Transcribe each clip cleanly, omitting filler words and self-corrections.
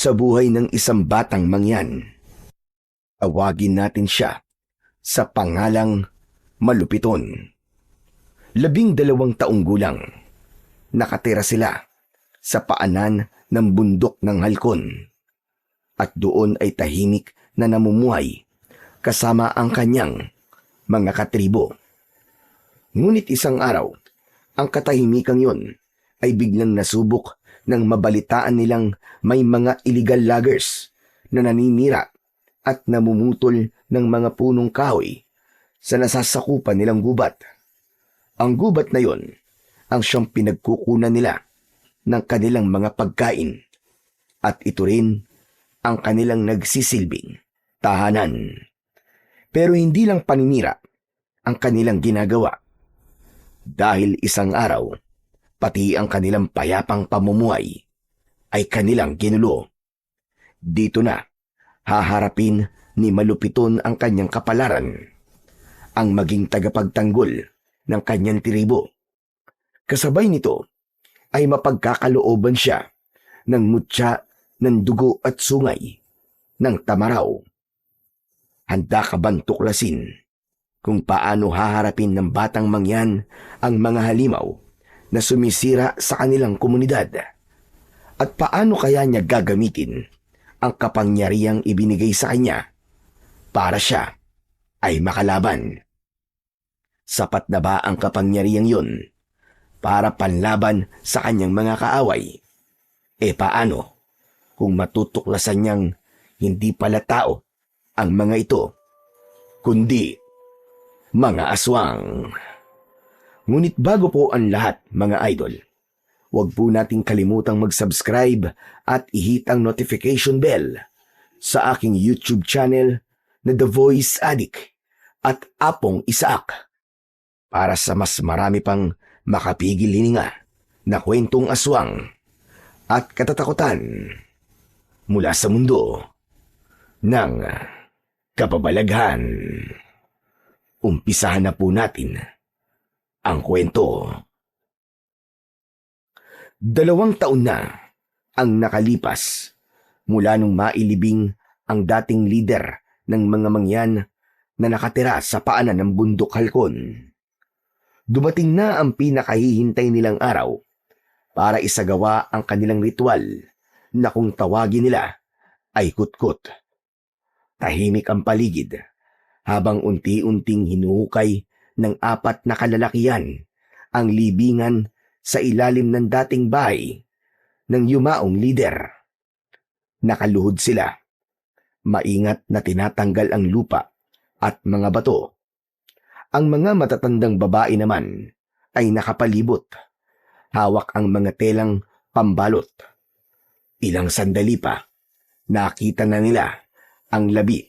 sa buhay ng isang batang mangyan. Tawagin natin siya sa pangalang Malupiton. 12 taong gulang. Nakatira sila sa paanan ng bundok ng Halcon. At doon ay tahimik na namumuhay kasama ang kanyang mga katribo. Ngunit isang araw, ang katahimikang yon ay biglang nasubok nang mabalitaan nilang may mga illegal loggers na naninira at namumutol ng mga punong kahoy sa nasasakupan nilang gubat. Ang gubat na yon ang siyang pinagkukunan nila ng kanilang mga pagkain at ito rin ang kanilang nagsisilbing tahanan. Pero hindi lang paninira ang kanilang ginagawa. Dahil isang araw, pati ang kanilang payapang pamumuhay ay kanilang ginulo. Dito na, haharapin ni Malupiton ang kanyang kapalaran, ang maging tagapagtanggol ng kanyang tribo. Kasabay nito ay mapagkakalooban siya ng mutya ng dugo at sungay ng Tamaraw. Handa ka bang tuklasin kung paano haharapin ng batang mangyan ang mga halimaw na sumisira sa kanilang komunidad? At paano kaya niya gagamitin ang kapangyarihang ibinigay sa kanya para siya ay makalaban? Sapat na ba ang kapangyarihang yun para panlaban sa kanyang mga kaaway? Paano kung matutuklasan niyang hindi pala tao ang mga ito, kundi mga aswang? Ngunit bago po ang lahat, mga idol, huwag po nating kalimutang mag-subscribe at i-hit ang notification bell sa aking YouTube channel na The Voice Addict at Apong Isaak para sa mas marami pang makapigil hininga na kwentong aswang at katatakutan mula sa mundo ng kababalaghan. Umpisahan na po natin ang kwento. 2 taon na ang nakalipas mula nung mailibing ang dating lider ng mga mangyan na nakatira sa paanan ng bundok Halcon. Dumating na ang pinakahihintay nilang araw para isagawa ang kanilang ritual na kung tawagin nila ay kutkot. Tahimik ang paligid habang unti-unting hinuhukay ng 4 na kalalakihan ang libingan sa ilalim ng dating bahay ng yumaong lider. Nakaluhod sila. Maingat na tinatanggal ang lupa at mga bato. Ang mga matatandang babae naman ay nakapalibot. Hawak ang mga telang pambalot. Ilang sandali pa, nakita na nila ang labi.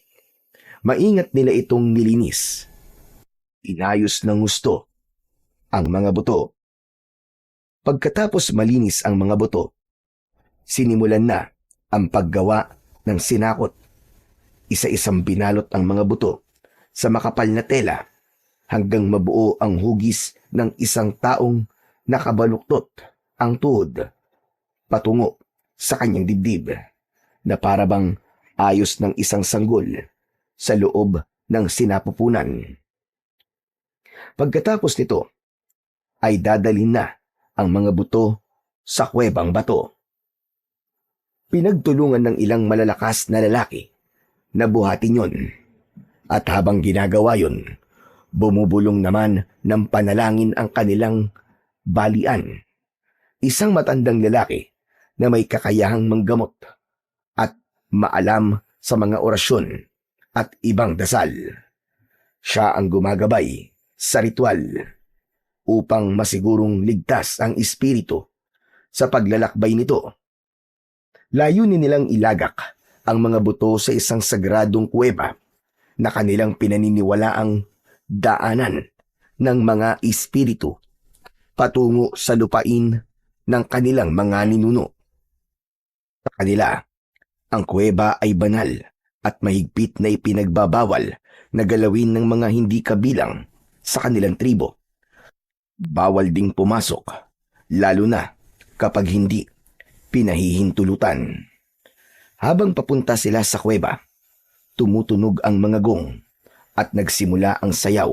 Maingat nila itong nilinis. Inayos ng gusto ang mga buto. Pagkatapos malinis ang mga buto, sinimulan na ang paggawa ng sinakot. Isa-isang binalot ang mga buto sa makapal na tela hanggang mabuo ang hugis ng isang taong nakabaluktot ang tuhod patungo sa kanyang dibdib na parabang ayos ng isang sanggol sa loob ng sinapupunan. Pagkatapos nito ay dadalhin na ang mga buto sa kuwebang bato. Pinagtulungan ng ilang malalakas na lalaki na buhatin yon. At habang ginagawa yon, bumubulong naman ng panalangin ang kanilang balian. Isang matandang lalaki na may kakayahang manggamot at maalam sa mga orasyon at ibang dasal. Siya ang gumagabay sa ritual upang masigurong ligtas ang espiritu sa paglalakbay nito. Layunin nilang ilagak ang mga buto sa isang sagradong kuweba na kanilang pinaniniwalaang daanan ng mga espiritu patungo sa lupain ng kanilang mga ninuno. Sa kanila, ang kuweba ay banal at mahigpit na ipinagbabawal na galawin ng mga hindi kabilang sa kanilang tribo. Bawal ding pumasok, lalo na kapag hindi pinahihintulutan. Habang papunta sila sa kuweba, tumutunog ang mga gong at nagsimula ang sayaw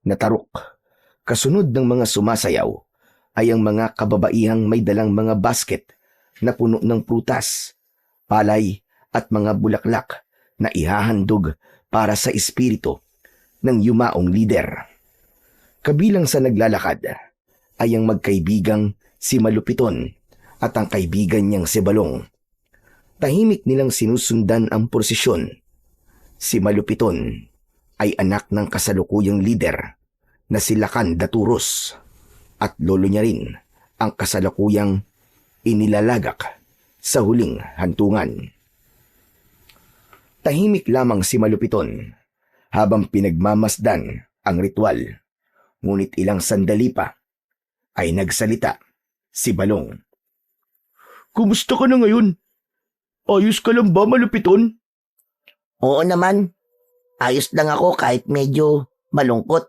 na tarok. Kasunod ng mga sumasayaw ay ang mga kababaihang may dalang mga basket na puno ng prutas, palay at mga bulaklak na ihahandog para sa espiritu ng yumaong lider. Kabilang sa naglalakad ay ang magkaibigang si Malupiton at ang kaibigan niyang si Balong. Tahimik nilang sinusundan ang prosesyon. Si Malupiton ay anak ng kasalukuyang lider na si Lakan Daturos at lolo niya rin ang kasalukuyang inilalagak sa huling hantungan. Tahimik lamang si Malupiton habang pinagmamasdan ang ritual. Ngunit ilang sandali pa ay nagsalita si Balong. Kumusta ka na ngayon? Ayos ka lang ba, Malupiton? Oo naman, ayos lang ako kahit medyo malungkot.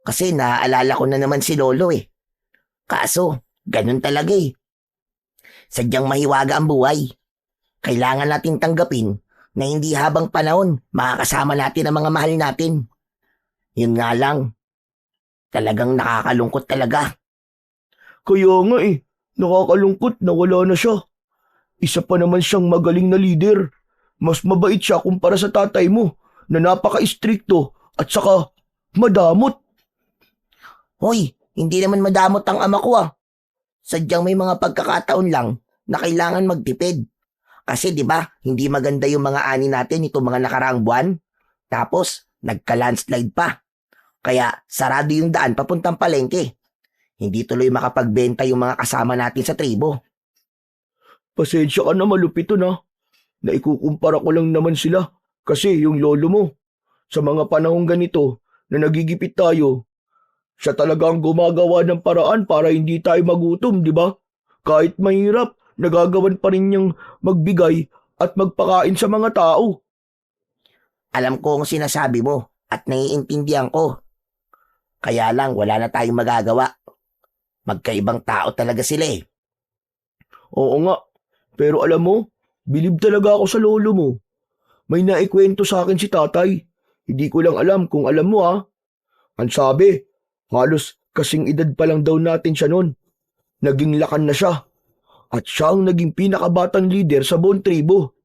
Kasi naaalala ko na naman si Lolo eh. Kaso, ganun talaga eh. Sadyang mahiwaga ang buhay. Kailangan nating tanggapin na hindi habang panahon makakasama natin ang mga mahal natin. Yun nga lang, talagang nakakalungkot talaga. Kaya nga nakakalungkot na wala na siya. Isa pa naman siyang magaling na leader. Mas mabait siya kumpara sa tatay mo na napaka-istrikto at saka madamot. Hoy, hindi naman madamot ang ama ko ah. Sadyang may mga pagkakataon lang na kailangan magtipid. Kasi 'di ba, hindi maganda yung mga ani natin itong mga nakaraang buwan. Tapos, nagka-landslide pa. Kaya sarado yung daan papuntang palengke. Hindi tuloy makapagbenta yung mga kasama natin sa tribo. Pasensya ka na, Malupiton na. Naikukumpara ko lang naman sila kasi yung lolo mo. Sa mga panahong ganito na nagigipit tayo, siya talaga ang gumagawa ng paraan para hindi tayo magutom, di ba? Kahit mahirap, nagagawan pa rin niyang magbigay at magpakain sa mga tao. Alam ko ang sinasabi mo at naiintindihan ko. Kaya lang wala na tayong magagawa. Magkaibang tao talaga sila eh. Oo nga, pero alam mo, bilib talaga ako sa lolo mo. May naikwento sa akin si tatay. Hindi ko lang alam kung alam mo Ang sabi, halos kasing edad pa lang daw natin siya noon. Naging Lakan na siya. At siya ang naging pinakabatang leader sa buong tribo.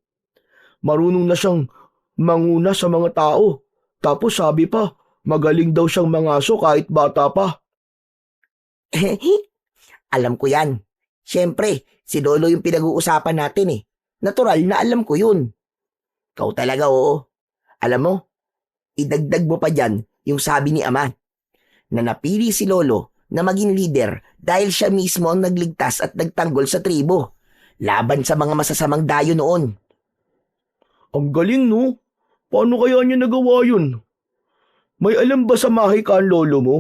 Marunong na siyang manguna sa mga tao. Tapos sabi pa, magaling daw siyang mangaso kahit bata pa. Alam ko yan. Siyempre, si Lolo yung pinag-uusapan natin eh. Natural na alam ko yun. Ikaw talaga oo. Alam mo, idagdag mo pa dyan yung sabi ni Ama na napili si Lolo na maging leader dahil siya mismo ang nagligtas at nagtanggol sa tribo laban sa mga masasamang dayo noon. Ang galing no? Paano kaya niya nagawa yun? May alam ba sa mahika ang lolo mo?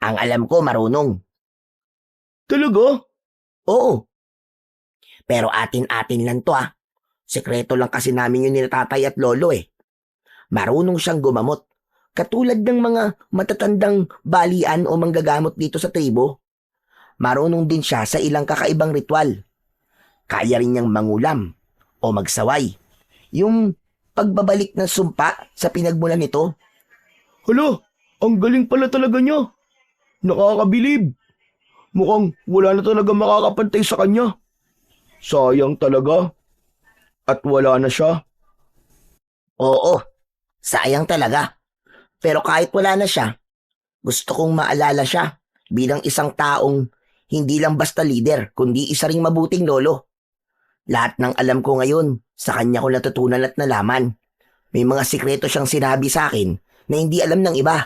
Ang alam ko marunong. Talaga? Oo. Pero atin-atin lang to Sekreto lang kasi namin yun ni tatay at lolo eh. Marunong siyang gumamot. Katulad ng mga matatandang balian o manggagamot dito sa tribo. Marunong din siya sa ilang kakaibang ritual. Kaya rin niyang mangulam o magsaway. Yung pagbabalik ng sumpa sa pinagmulan nito. Hala, ang galing pala talaga niya. Nakakabilib. Mukhang wala na talaga makakapantay sa kanya. Sayang talaga. At wala na siya. Oo, sayang talaga. Pero kahit wala na siya, gusto kong maalala siya bilang isang taong hindi lang basta leader, kundi isa ring mabuting lolo. Lahat ng alam ko ngayon, sa kanya ko natutunan at nalaman. May mga sikreto siyang sinabi sa akin na hindi alam ng iba.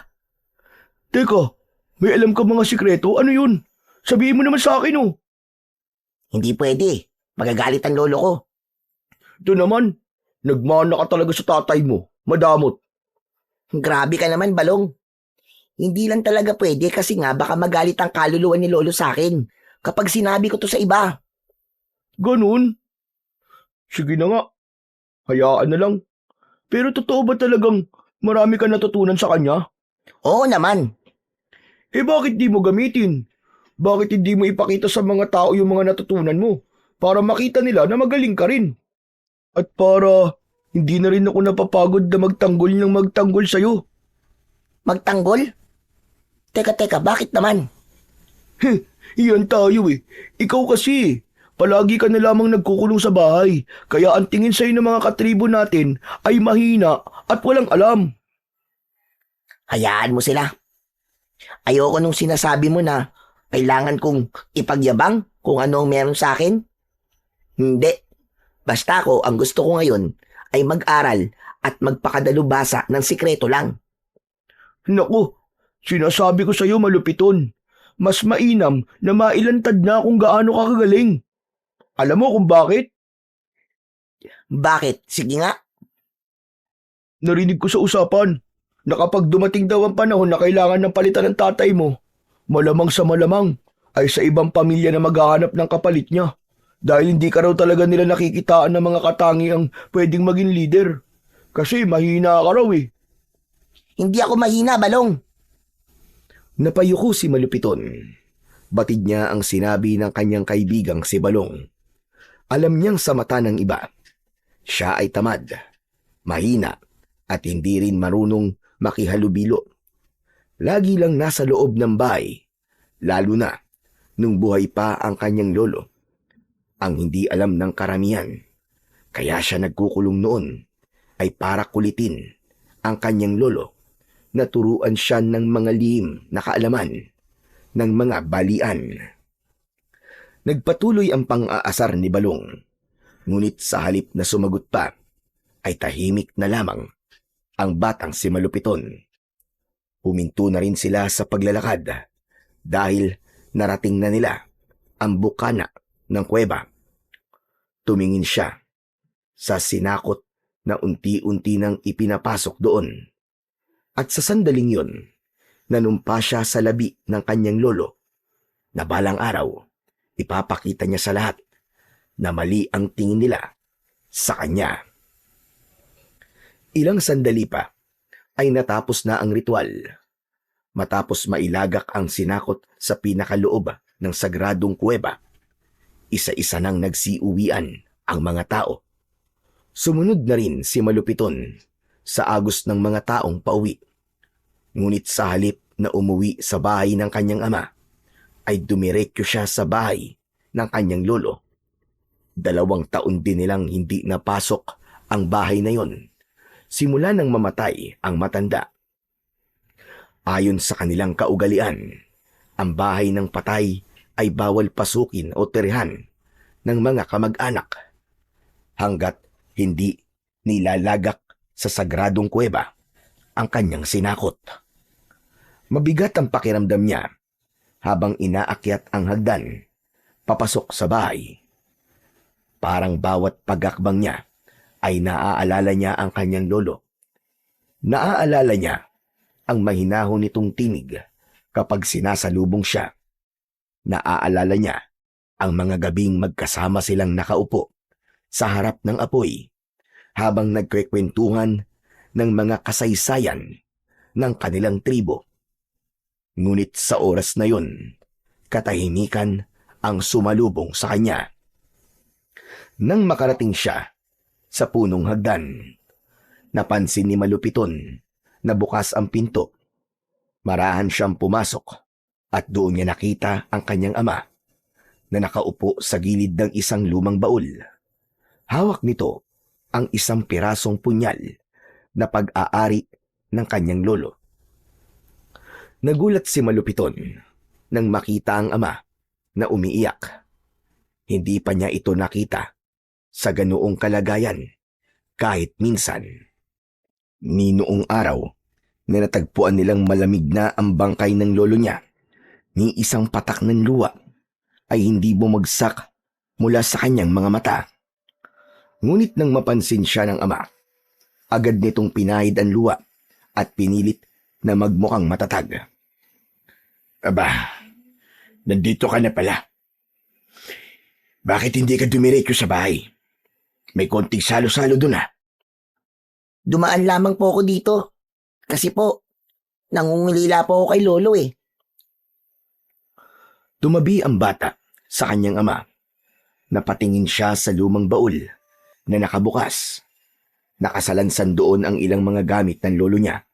Teka, may alam ka mga sikreto? Ano yun? Sabihin mo naman sa akin Hindi pwede. Magagalit ang lolo ko. Ito naman, nagmana ka talaga sa tatay mo. Madamot. Grabe ka naman, Balong. Hindi lang talaga pwede kasi nga baka magalit ang kaluluwa ni lolo sa akin kapag sinabi ko to sa iba. Ganun? Sige na nga. Hayaan na lang. Pero totoo ba talagang marami ka natutunan sa kanya? Oo naman. Bakit di mo gamitin? Bakit hindi mo ipakita sa mga tao yung mga natutunan mo para makita nila na magaling ka rin? At para hindi na rin ako napapagod na magtanggol ng magtanggol sa'yo. Magtanggol? Teka, bakit naman? Iyan tayo eh. Ikaw kasi, palagi ka na lamang nagkukulong sa bahay. Kaya ang tingin sa'yo ng mga katribo natin ay mahina at walang alam. Hayaan mo sila. Ayoko nung sinasabi mo na kailangan kong ipagyabang kung ano ang meron sa akin. Hindi. Basta ako, ang gusto ko ngayon ay mag-aral at magpakadalubhasa ng sikreto lang. Naku, sinasabi ko sa'yo malupiton. Mas mainam na mailantad na kung gaano ka kagaling. Alam mo kung bakit? Bakit? Sige nga. Narinig ko sa usapan na kapag dumating daw ang panahon na kailangan ng palitan ng tatay mo, malamang sa malamang ay sa ibang pamilya na maghahanap ng kapalit niya. Dahil hindi ka raw talaga nila nakikitaan ng mga katangiang pwedeng maging leader. Kasi mahina ka raw eh. Hindi ako mahina, Balong. Napayuko si Malupiton. Batid niya ang sinabi ng kanyang kaibigang si Balong. Alam niyang sa mata ng iba, siya ay tamad, mahina, at hindi rin marunong makihalubilo. Lagi lang nasa loob ng bahay, lalo na nung buhay pa ang kanyang lolo. Ang hindi alam ng karamihan, kaya siya nagkukulong noon, ay para kulitin ang kanyang lolo. Naturuan siya ng mga lihim na kaalaman ng mga balian. Nagpatuloy ang pang-aasar ni Balong, ngunit sa halip na sumagot pa, ay tahimik na lamang ang batang si Malupiton. Huminto na rin sila sa paglalakad dahil narating na nila ang bukana ng kuweba. Tumingin siya sa sinakot na unti-unti nang ipinapasok doon. At sa sandaling yun, nanumpa siya sa labi ng kanyang lolo na balang araw, ipapakita niya sa lahat na mali ang tingin nila sa kanya. Ilang sandali pa ay natapos na ang ritual. Matapos mailagak ang sinakot sa pinakaloob ng sagradong kuweba, isa-isa nang nagsiuwian ang mga tao. Sumunod na rin si Malupiton sa agos ng mga taong pauwi. Ngunit sa halip na umuwi sa bahay ng kanyang ama, ay dumiretso siya sa bahay ng kanyang lolo. 2 taon din nilang hindi napasok ang bahay na yon, simula nang mamatay ang matanda. Ayon sa kanilang kaugalian, ang bahay ng patay ay bawal pasukin o tirihan ng mga kamag-anak hanggat hindi nilalagak sa sagradong kuweba ang kanyang sinakot. Mabigat ang pakiramdam niya habang inaakyat ang hagdan papasok sa bahay. Parang bawat pagakbang niya ay naaalala niya ang kanyang lolo. Naaalala niya ang mahinahon nitong tinig kapag sinasalubong siya. Naaalala niya ang mga gabing magkasama silang nakaupo sa harap ng apoy habang nagkwekwentuhan ng mga kasaysayan ng kanilang tribo. Ngunit sa oras na yun, katahimikan ang sumalubong sa kanya. Nang makarating siya sa punong hagdan, napansin ni Malupiton na bukas ang pinto. Marahan siyang pumasok at doon niya nakita ang kanyang ama na nakaupo sa gilid ng isang lumang baul. Hawak nito ang isang pirasong punyal na pag-aari ng kanyang lolo. Nagulat si Malupiton nang makita ang ama na umiiyak. Hindi pa niya ito nakita sa ganoong kalagayan kahit minsan. Ni noong araw na natagpuan nilang malamig na ang bangkay ng lolo niya, ni isang patak ng luha ay hindi bumagsak mula sa kanyang mga mata. Ngunit nang mapansin siya ng ama, agad nitong pinahid ang luha at pinilit na magmukhang matatag. Aba, nandito ka na pala. Bakit hindi ka dumiretso sa bahay? May konting salo-salo doon ah. Dumaan lamang po ako dito. Kasi po, nangungulila po ako kay lolo eh. Tumabi ang bata sa kanyang ama. Napatingin siya sa lumang baul na nakabukas. Nakasalansan doon ang ilang mga gamit ng lolo niya,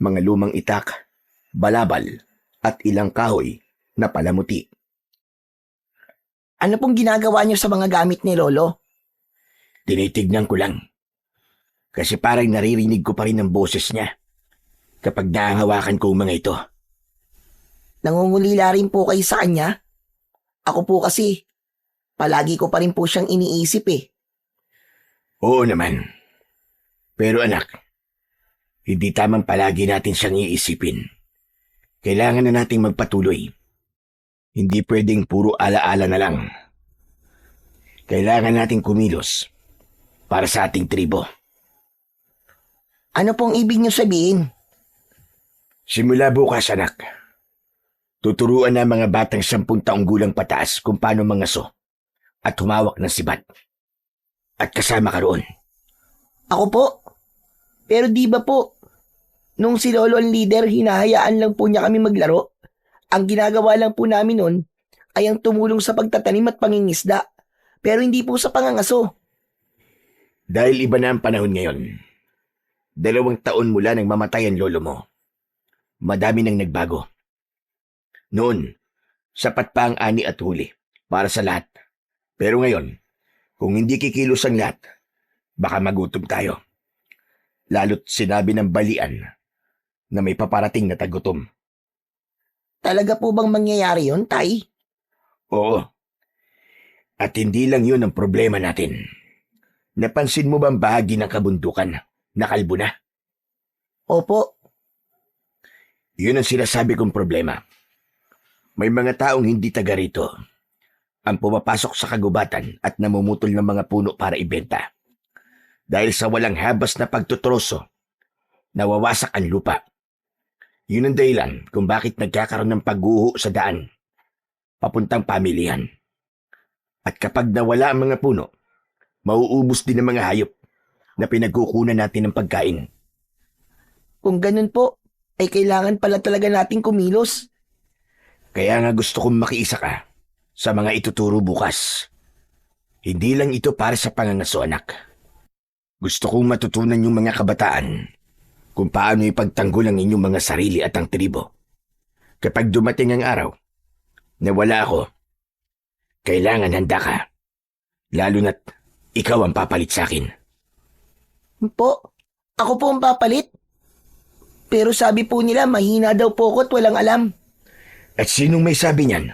mga lumang itak, balabal, at ilang kahoy na palamuti. Ano pong ginagawa niyo sa mga gamit ni Lolo? Tinitignan ko lang. Kasi parang naririnig ko pa rin ang boses niya kapag nahahawakan ko ang mga ito. Nangungulila rin po kayo sa kanya? Ako po kasi, palagi ko pa rin po siyang iniisip eh. Oo naman. Pero anak, hindi tamang palagi natin siyang iisipin. Kailangan na nating magpatuloy. Hindi pwedeng puro alaala na lang. Kailangan nating kumilos para sa ating tribo. Ano pong ibig niyo sabihin? Simula bukas, anak. Tuturuan na mga batang 10 taong gulang pataas kung paano mangaso at humawak ng sibat. At kasama ka roon. Ako po? Pero di ba po, nung si Lolo ang leader, hinahayaan lang po niya kami maglaro? Ang ginagawa lang po namin nun ay ang tumulong sa pagtatanim at pangingisda, pero hindi po sa pangangaso. Dahil iba na ang panahon ngayon. 2 taon mula nang mamatay ang lolo mo. Madami nang nagbago. Noon, sapat pa ang ani at huli para sa lahat. Pero ngayon, kung hindi kikilos ang lahat, baka magutom tayo. Lalo't sinabi ng balian na may paparating na tagutom. Talaga po bang mangyayari yun, Tay? Oo. At hindi lang yun ang problema natin. Napansin mo bang bahagi ng kabundukan na kalbo na? Opo. Yun ang sinasabi kong problema. May mga taong hindi taga rito ang pumapasok sa kagubatan at namumutol ng mga puno para ibenta. Dahil sa walang habas na pagtutroso, nawawasak ang lupa. Yun ang dahilan kung bakit nagkakaroon ng pagguho sa daan, papuntang pamilihan. At kapag nawala ang mga puno, mauubos din ang mga hayop na pinagkukunan natin ng pagkain. Kung ganun po, ay kailangan pala talaga nating kumilos. Kaya nga gusto kong makiisa ka sa mga ituturo bukas. Hindi lang ito para sa pangangaso, anak. Gusto kong matutunan yung mga kabataan kung paano ipagtanggol ang inyong mga sarili at ang tribo. Kapag dumating ang araw na wala ako, kailangan handa ka. Lalo na't ikaw ang papalit sa akin. Po, ako po ang papalit. Pero sabi po nila mahina daw po ako at walang alam. At sinong may sabi niyan?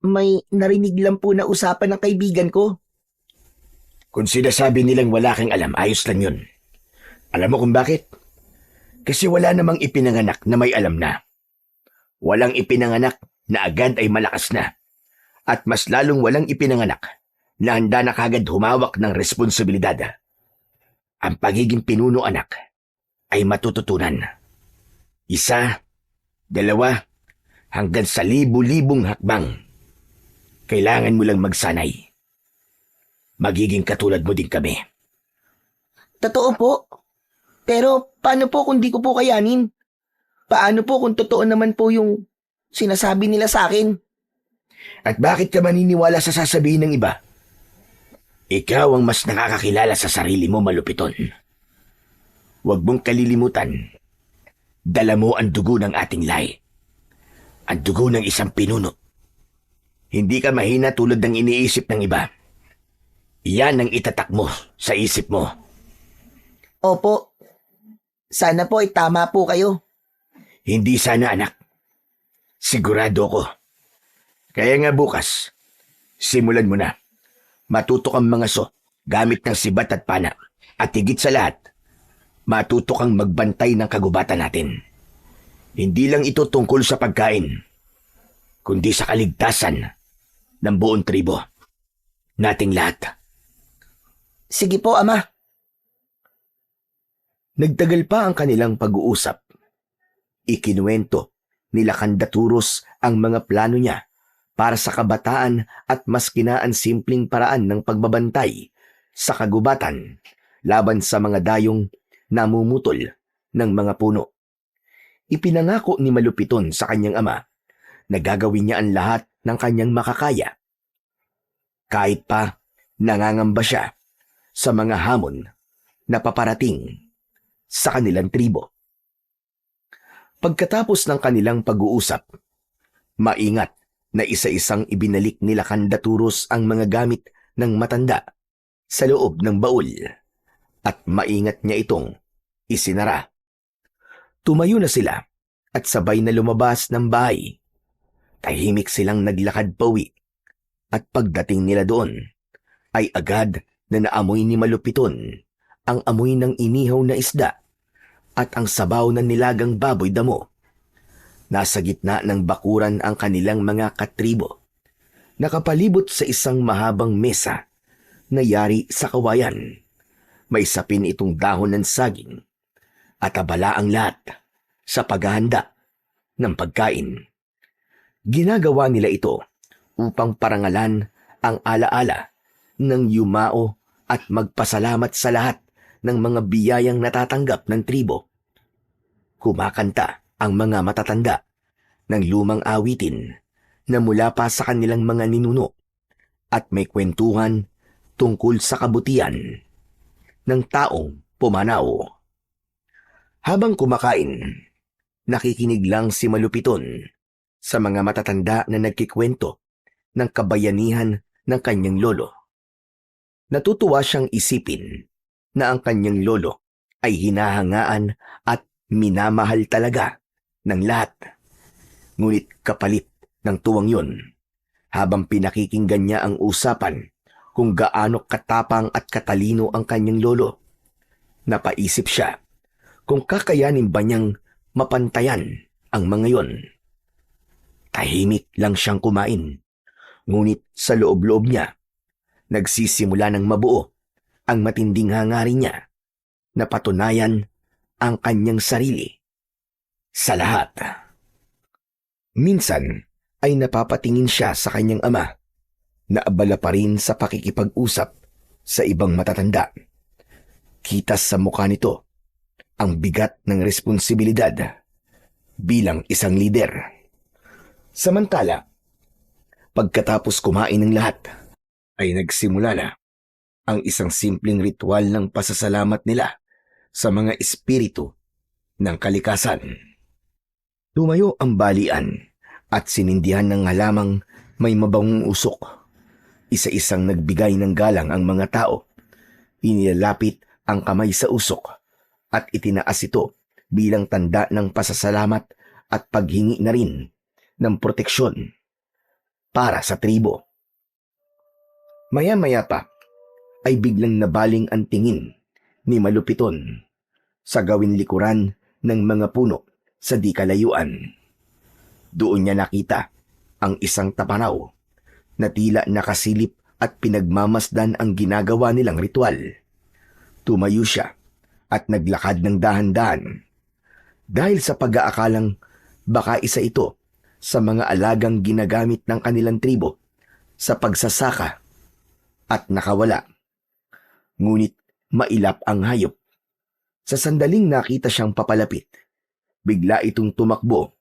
May narinig lang po na usapan ng kaibigan ko. Kung sinasabi nilang wala kang alam, ayos lang yun. Alam mo kung bakit? Kasi wala namang ipinanganak na may alam na. Walang ipinanganak na agad ay malakas na. At mas lalong walang ipinanganak na handa na kagad humawak ng responsibilidad. Ang pagiging pinuno, anak, ay matututunan. 1, 2, hanggang sa 1000-libong hakbang. Kailangan mo lang magsanay. Magiging katulad mo din kami. Totoo po. Pero paano po kung di ko po kayanin? Paano po kung totoo naman po yung sinasabi nila sa akin? At bakit ka maniniwala sa sasabihin ng iba? Ikaw ang mas nakakakilala sa sarili mo, malupiton. Huwag mong kalilimutan. Dala mo ang dugo ng ating lahi. Ang dugo ng isang pinuno. Hindi ka mahina tulad ng iniisip ng iba. Yan ang itatak mo sa isip mo. Opo. Sana po ay tama po kayo. Hindi sana, anak. Sigurado ko. Kaya nga bukas, simulan mo na. Matuto kang mangaso gamit ng sibat at pana. At higit sa lahat, matuto kang magbantay ng kagubatan natin. Hindi lang ito tungkol sa pagkain, kundi sa kaligtasan ng buong tribo. Nating lahat. Sige po, Ama. Nagtagal pa ang kanilang pag-uusap. Ikinuwento nila Kandaturos ang mga plano niya para sa kabataan at mas kinaan simpleng paraan ng pagbabantay sa kagubatan laban sa mga dayong namumutol ng mga puno. Ipinangako ni Malupiton sa kanyang ama na gagawin niya ang lahat ng kanyang makakaya. Kahit pa nangangamba siya sa mga hamon na paparating sa kanilang tribo. Pagkatapos ng kanilang pag-uusap, maingat na isa-isang ibinalik nila Kandaturos ang mga gamit ng matanda sa loob ng baul at maingat niya itong isinara. Tumayo na sila at sabay na lumabas ng bahay. Tahimik silang naglakad pauwi at pagdating nila doon ay agad na naamoy ni Malupiton ang amoy ng inihaw na isda at ang sabaw ng nilagang baboy damo. Nasa gitna ng bakuran ang kanilang mga katribo. Nakapalibot sa isang mahabang mesa na yari sa kawayan. May sapin itong dahon ng saging at abala ang lahat sa paghahanda ng pagkain. Ginagawa nila ito upang parangalan ang alaala ng yumao at magpasalamat sa lahat ng mga biyayang natatanggap ng tribo. Kumakanta ang mga matatanda ng lumang awitin na mula pa sa kanilang mga ninuno at may kwentuhan tungkol sa kabutihan ng taong pumanaw. Habang kumakain, nakikinig lang si Malupiton sa mga matatanda na nagkikwento ng kabayanihan ng kanyang lolo. Natutuwa siyang isipin na ang kanyang lolo ay hinahangaan at minamahal talaga ng lahat. Ngunit kapalit ng tuwang yun, habang pinakikinggan niya ang usapan kung gaano katapang at katalino ang kanyang lolo, napaisip siya kung kakayanin ba niyang mapantayan ang mga yon. Tahimik lang siyang kumain, ngunit sa loob-loob niya, nagsisimula ng mabuo ang matinding hangarin niya na patunayan ang kanyang sarili sa lahat. Minsan ay napapatingin siya sa kanyang ama na abala pa rin sa pakikipag-usap sa ibang matatanda. Kita sa mukha nito ang bigat ng responsibilidad bilang isang lider. Samantala, pagkatapos kumain ng lahat, ay nagsimula na ang isang simpleng ritual ng pasasalamat nila sa mga espiritu ng kalikasan. Tumayo ang balian at sinindihan ng halamang may mabangong usok. Isa-isang nagbigay ng galang ang mga tao. Inilalapit ang kamay sa usok at itinaas ito bilang tanda ng pasasalamat at paghingi na rin ng proteksyon para sa tribo. Maya-maya pa ay biglang nabaling ang tingin ni Malupiton sa gawing likuran ng mga puno sa di kalayuan. Doon niya nakita ang isang tapanaw na tila nakasilip at pinagmamasdan ang ginagawa nilang ritual. Tumayo siya at naglakad ng dahan-dahan dahil sa pag-aakalang baka isa ito sa mga alagang ginagamit ng kanilang tribo sa pagsasaka at nakawala. Ngunit mailap ang hayop. Sa sandaling nakita siyang papalapit, bigla itong tumakbo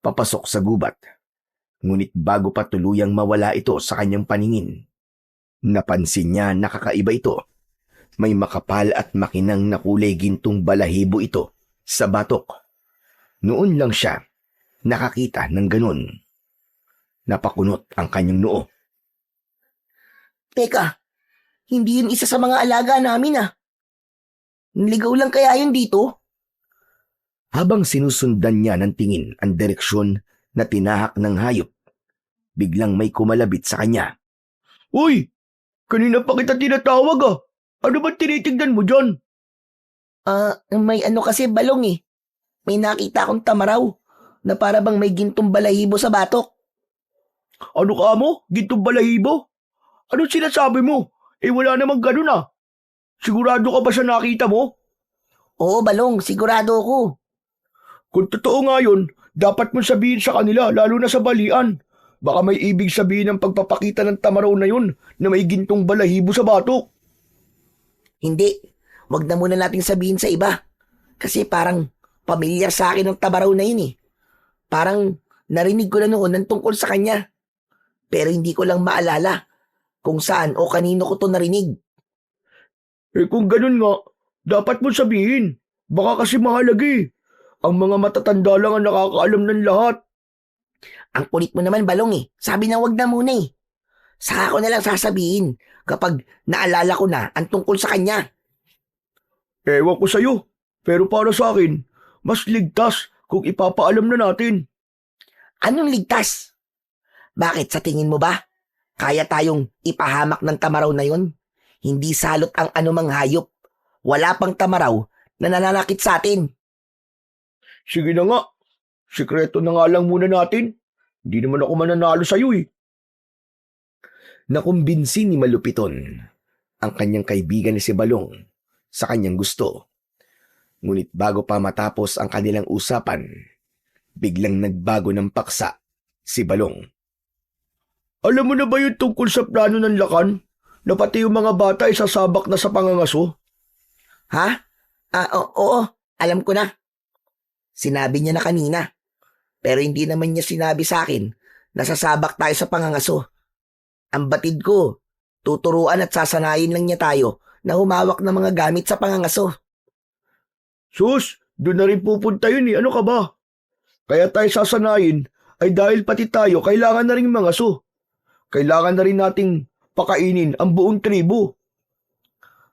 papasok sa gubat. Ngunit bago pa tuluyang mawala ito sa kanyang paningin, napansin niya na kakaiba ito. May makapal at makinang na kulay gintong balahibo ito sa batok. Noon lang siya nakakita ng ganun. Napakunot ang kanyang noo. Teka, hindi yun isa sa mga alaga namin ah. Naligaw lang kaya yun dito? Habang sinusundan niya ng tingin ang direksyon na tinahak ng hayop, biglang may kumalabit sa kanya. Uy! Kanina pa kita tinatawag ah! Ano ba tinitignan mo dyan? May ano kasi balong eh. May nakita akong tamaraw na para bang may gintong balahibo sa batok. Ano ka mo? Gintong balahibo? Ano sinasabi mo? Wala namang ganun ah. Sigurado ka ba sa nakita mo? Oo, balong, sigurado ako. Kung totoo nga yun, dapat mo sabihin sa kanila, lalo na sa balian. Baka may ibig sabihin ng pagpapakita ng tamaraw na yun na may gintong balahibo sa batok. Hindi, wag na muna nating sabihin sa iba. Kasi parang pamilyar sa akin ang tamaraw na yun eh. Parang narinig ko na noon ng tungkol sa kanya. Pero hindi ko lang maalala kung saan o kanino ko to narinig. Kung ganun nga, dapat mo sabihin. Baka kasi mahalaga eh. Ang mga matatanda lang ang nakakaalam ng lahat. Ang kulit mo naman, Balong eh. Sabi na wag na muna eh. Saka ko na lang sasabihin kapag naalala ko na ang tungkol sa kanya. Ewan ko sa'yo. Pero para sa akin, mas ligtas kung ipapaalam na natin. Anong ligtas? Bakit sa tingin mo ba? Kaya tayong ipahamak ng tamaraw na yon? Hindi salot ang anumang hayop. Wala pang tamaraw na nananakit sa atin. Sige na nga. Sikreto na nga lang muna natin. Hindi naman ako mananalo sa'yo eh. Nakumbinsi ni Malupiton ang kanyang kaibigan ni si Balong sa kanyang gusto. Ngunit bago pa matapos ang kanilang usapan, biglang nagbago ng paksa si Balong. Alam mo na ba yung tungkol sa plano ng Lakan? Na pati yung mga bata ay sasabak na sa pangangaso? Ha? Oo. Alam ko na. Sinabi niya na kanina. Pero hindi naman niya sinabi sa akin na sasabak tayo sa pangangaso. Ang batid ko, tuturuan at sasanayin lang niya tayo na humawak ng mga gamit sa pangangaso. Sus, doon na rin pupunta yun eh. Ano ka ba? Kaya tayo sasanayin ay dahil pati tayo kailangan na rin mangaso. Kailangan na rin nating pakainin ang buong tribo.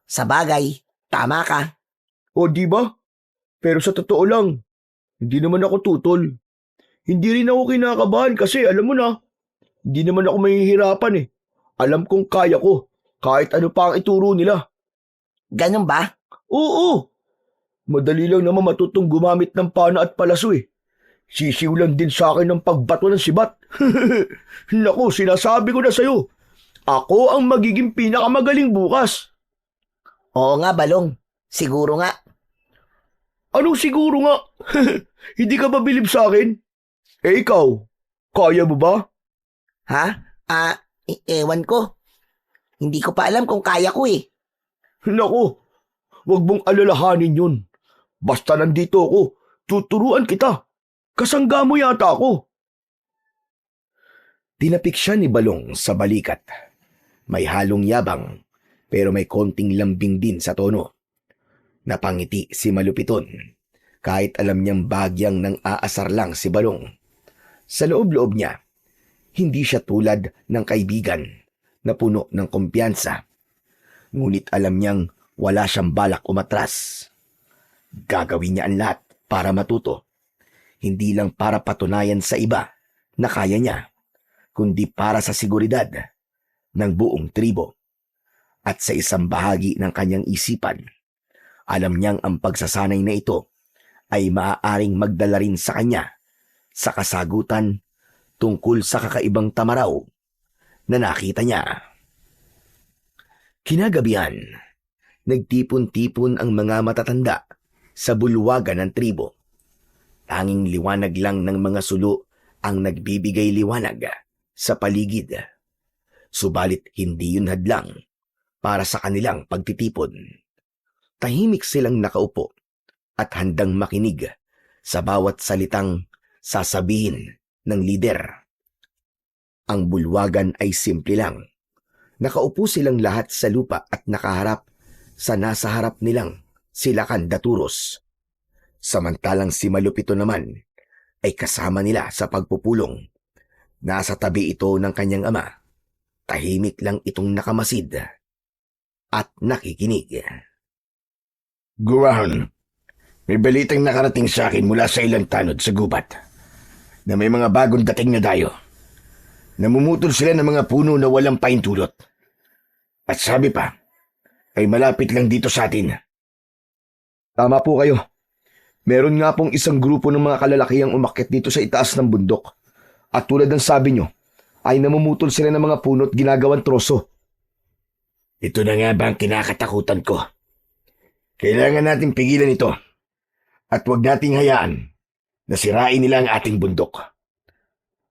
Sa bagay, tama ka. O di ba? Pero sa totoo lang, hindi naman ako tutol. Hindi rin ako kinakabahan kasi alam mo na, hindi naman ako mahihirapan eh. Alam kong kaya ko, kahit ano pa ang ituro nila. Ganun ba? Oo! Madali lang naman matutong gumamit ng pana at palaso eh. Sisiw lang din sa akin ng pagbato ng sibat. Naku, sinasabi ko na sa'yo. Ako ang magiging pinakamagaling bukas. Oo nga, Balong. Siguro nga. Anong siguro nga? Hindi ka ba bilib sa akin? Ikaw, kaya mo ba? Ha? Ewan ko. Hindi ko pa alam kung kaya ko eh. Naku, wag mong alalahanin yun. Basta nandito ako, tuturuan kita. Kasangga mo yata ako. Tinapik siya ni Balong sa balikat. May halong yabang, pero may konting lambing din sa tono. Napangiti si Malupiton, kahit alam niyang bagyang nang aasar lang si Balong. Sa loob-loob niya, hindi siya tulad ng kaibigan na puno ng kumpiyansa. Ngunit alam niyang wala siyang balak umatras. Gagawin niya ang lahat para matuto. Hindi lang para patunayan sa iba na kaya niya, kundi para sa seguridad ng buong tribo. At sa isang bahagi ng kanyang isipan, alam niyang ang pagsasanay na ito ay maaaring magdala rin sa kanya sa kasagutan tungkol sa kakaibang tamaraw na nakita niya. Kinagabihan, nagtipon-tipon ang mga matatanda sa bulwagan ng tribo. Tanging liwanag lang ng mga sulo ang nagbibigay liwanag sa paligid. Subalit hindi yun hadlang para sa kanilang pagtitipon. Tahimik silang nakaupo at handang makinig sa bawat salitang sasabihin ng lider. Ang bulwagan ay simple lang. Nakaupo silang lahat sa lupa at nakaharap sa nasa harap nilang sila kandaturos. Samantalang si Malupito naman ay kasama nila sa pagpupulong. Nasa tabi ito ng kanyang ama. Tahimik lang itong nakamasid at nakikinig. Guwahon, may balitang nakarating sa akin mula sa ilang tanod sa gubat na may mga bagong dating na dayo. Namumutol sila ng mga puno na walang paintulot. At sabi pa, ay malapit lang dito sa atin. Tama po kayo. Meron nga pong isang grupo ng mga kalalakihang umakyat dito sa itaas ng bundok. At tulad ng sabi nyo, ay namumutol sila ng mga puno at ginagawang troso. Ito na nga ba ang kinakatakutan ko? Kailangan nating pigilan ito at huwag nating hayaan na sirain nila ang ating bundok.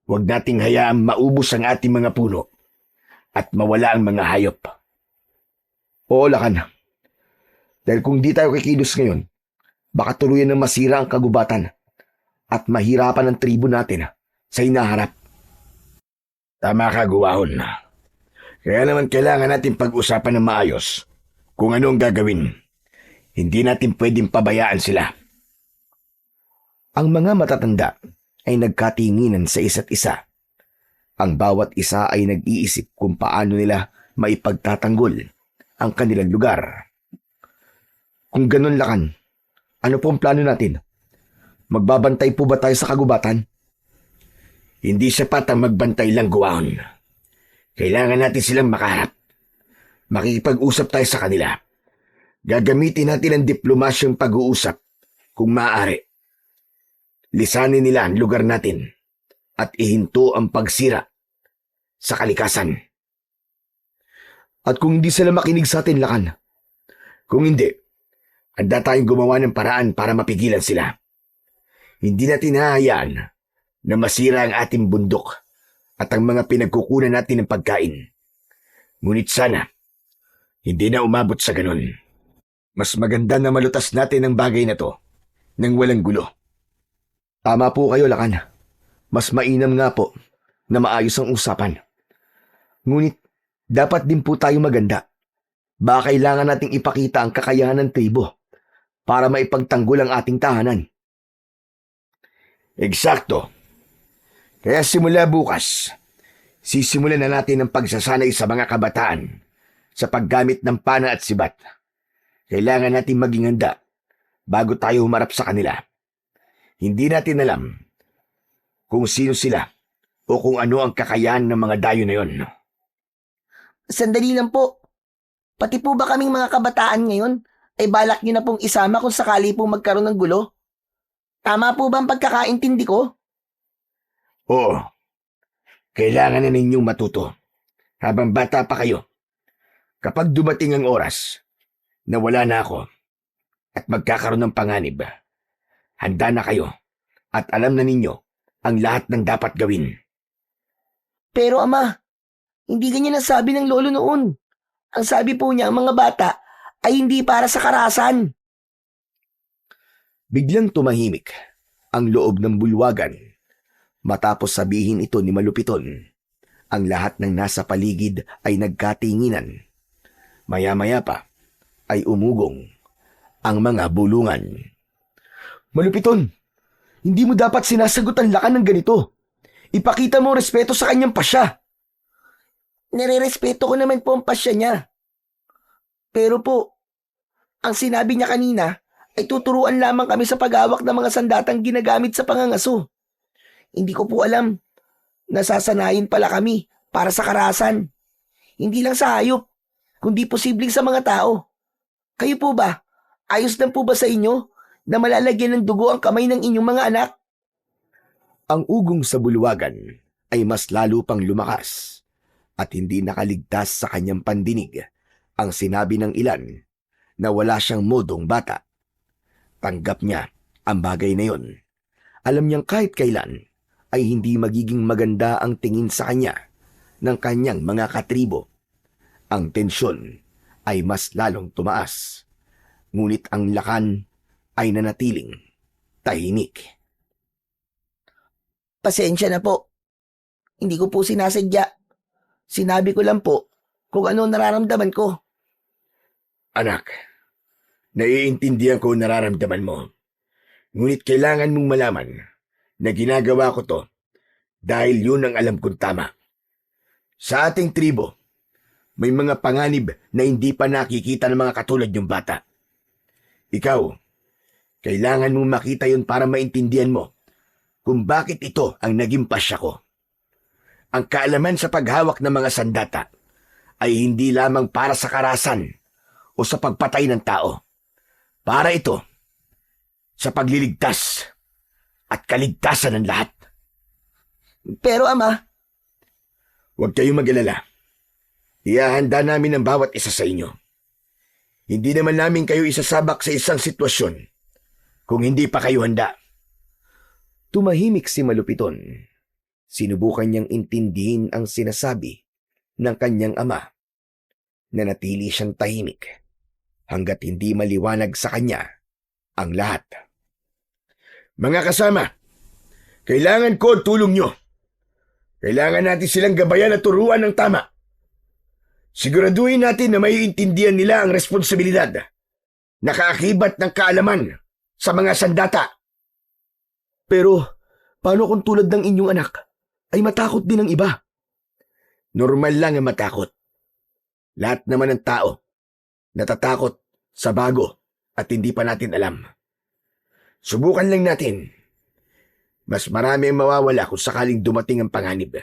Huwag nating hayaan maubos ang ating mga puno at mawala ang mga hayop. Oo, Lakan. Dahil kung di tayo kikilos ngayon, baka tuluyan ng masira ang kagubatan at mahirapan ang tribo natin sa hinaharap. Tama ka, Guwahon. Kaya naman kailangan natin pag-usapan ng maayos kung ano ang gagawin. Hindi natin pwedeng pabayaan sila. Ang mga matatanda ay nagkatinginan sa isa't isa. Ang bawat isa ay nag-iisip kung paano nila maipagtatanggol ang kanilang lugar. Kung ganun, Lakan, ano po ang plano natin? Magbabantay po ba tayo sa kagubatan? Hindi sapat ang magbantay lang, Guwahon. Kailangan natin silang makaharap. Makikipag-usap tayo sa kanila. Gagamitin natin ang diplomasyong pag-uusap kung maaari. Lisanin nila ang lugar natin at ihinto ang pagsira sa kalikasan. At kung hindi sila makinig sa atin, Lakan? Kung hindi, handa tayong gumawa ng paraan para mapigilan sila. Hindi natin hahayaan na masira ang ating bundok at ang mga pinagkukunan natin ng pagkain. Ngunit sana, hindi na umabot sa ganun. Mas maganda na malutas natin ang bagay na to nang walang gulo. Tama po kayo, Lakan. Mas mainam nga po na maayos ang usapan. Ngunit, dapat din po tayo maganda. Baka kailangan nating ipakita ang kakayahan ng tribo para maipagtanggol ang ating tahanan. Eksakto. Kaya simula bukas, sisimulan na natin ang pagsasanay sa mga kabataan sa paggamit ng pana at sibat. Kailangan natin maging handa bago tayo humarap sa kanila. Hindi natin alam kung sino sila o kung ano ang kakayahan ng mga dayo na yon. Sandali lang po. Pati po ba kaming mga kabataan ngayon ay balak niyo na pong isama kung sakali pong magkaroon ng gulo? Tama po ba ang pagkakaintindi ko? Oo. Kailangan na ninyong matuto habang bata pa kayo. Kapag dumating ang oras na wala na ako at magkakaroon ng panganib, handa na kayo at alam na ninyo ang lahat ng dapat gawin. Pero ama, hindi ganyan ang sabi ng lolo noon. Ang sabi po niya, ang mga bata ay hindi para sa karahasan. Biglang tumahimik ang loob ng bulwagan. Matapos sabihin ito ni Malupiton, ang lahat ng nasa paligid ay nagkatinginan. Maya-maya pa ay umugong ang mga bulungan. Malupiton, hindi mo dapat sinasagot ang Lakan ng ganito. Ipakita mo respeto sa kanyang pasya. Nire-respeto ko naman po ang pasya niya. Pero po, ang sinabi niya kanina ay tuturuan lamang kami sa paghawak ng mga sandatang ginagamit sa pangangaso. Hindi ko po alam, nasasanayin pala kami para sa karahasan. Hindi lang sa hayop, kundi posibleng sa mga tao. Kayo po ba? Ayos lang po ba sa inyo na malalagyan ng dugo ang kamay ng inyong mga anak? Ang ugong sa bulwagan ay mas lalo pang lumakas at hindi nakaligtas sa kanyang pandinig ang sinabi ng ilan na wala siyang modong bata. Tanggap niya ang bagay na yon. Alam niyang kahit kailan ay hindi magiging maganda ang tingin sa kanya ng kanyang mga katribo. Ang tensyon ay mas lalong tumaas. Ngunit ang Lakan ay nanatiling tahimik. Pasensya na po. Hindi ko po sinasadya. Sinabi ko lang po kung ano nararamdaman ko. Anak, naiintindihan ko ang nararamdaman mo. Ngunit kailangan mong malaman na ginagawa ko to dahil yun ang alam kong tama. Sa ating tribo, may mga panganib na hindi pa nakikita ng mga katulad yung bata. Ikaw, kailangan mong makita yun para maintindihan mo kung bakit ito ang naging pasya ko. Ang kaalaman sa paghawak ng mga sandata ay hindi lamang para sa karahasan o sa pagpatay ng tao. Para ito sa pagliligtas at kaligtasan ng lahat. Pero ama, Huwag kayong mag-alala. Ihahanda namin ang bawat isa sa inyo. Hindi naman namin kayo isasabak sa isang sitwasyon kung hindi pa kayo handa. Tumahimik si Malupiton. Sinubukan niyang intindihin ang sinasabi ng kanyang ama. Nanatili siyang tahimik hanggat hindi maliwanag sa kanya ang lahat. Mga kasama, kailangan ko ang tulong nyo. Kailangan natin silang gabayan at turuan ng tama. Siguraduhin natin na maiintindihan nila ang responsibilidad. Nakaakibat ng kaalaman sa mga sandata. Pero, paano kung tulad ng inyong anak ay matakot din ang iba? Normal lang ang matakot. Lahat naman ng tao natatakot sa bago at hindi pa natin alam. Subukan lang natin. Mas marami ang mawawala kung sakaling dumating ang panganib.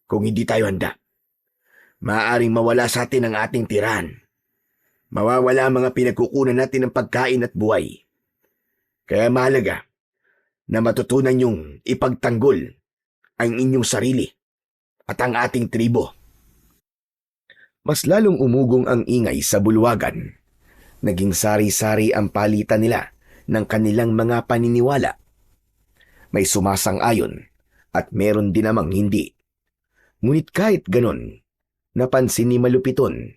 Kung hindi tayo handa, maaaring mawala sa atin ang ating tirahan. Mawawala ang mga pinagkukunan natin ng pagkain at buhay. Kaya mahalaga na matutunan niyong ipagtanggol ang inyong sarili at ang ating tribo. Mas lalong umugong ang ingay sa bulwagan. Naging sari-sari ang palitan nila ng kanilang mga paniniwala. May sumasang-ayon at meron din namang hindi. Ngunit kahit ganon, napansin ni Malupiton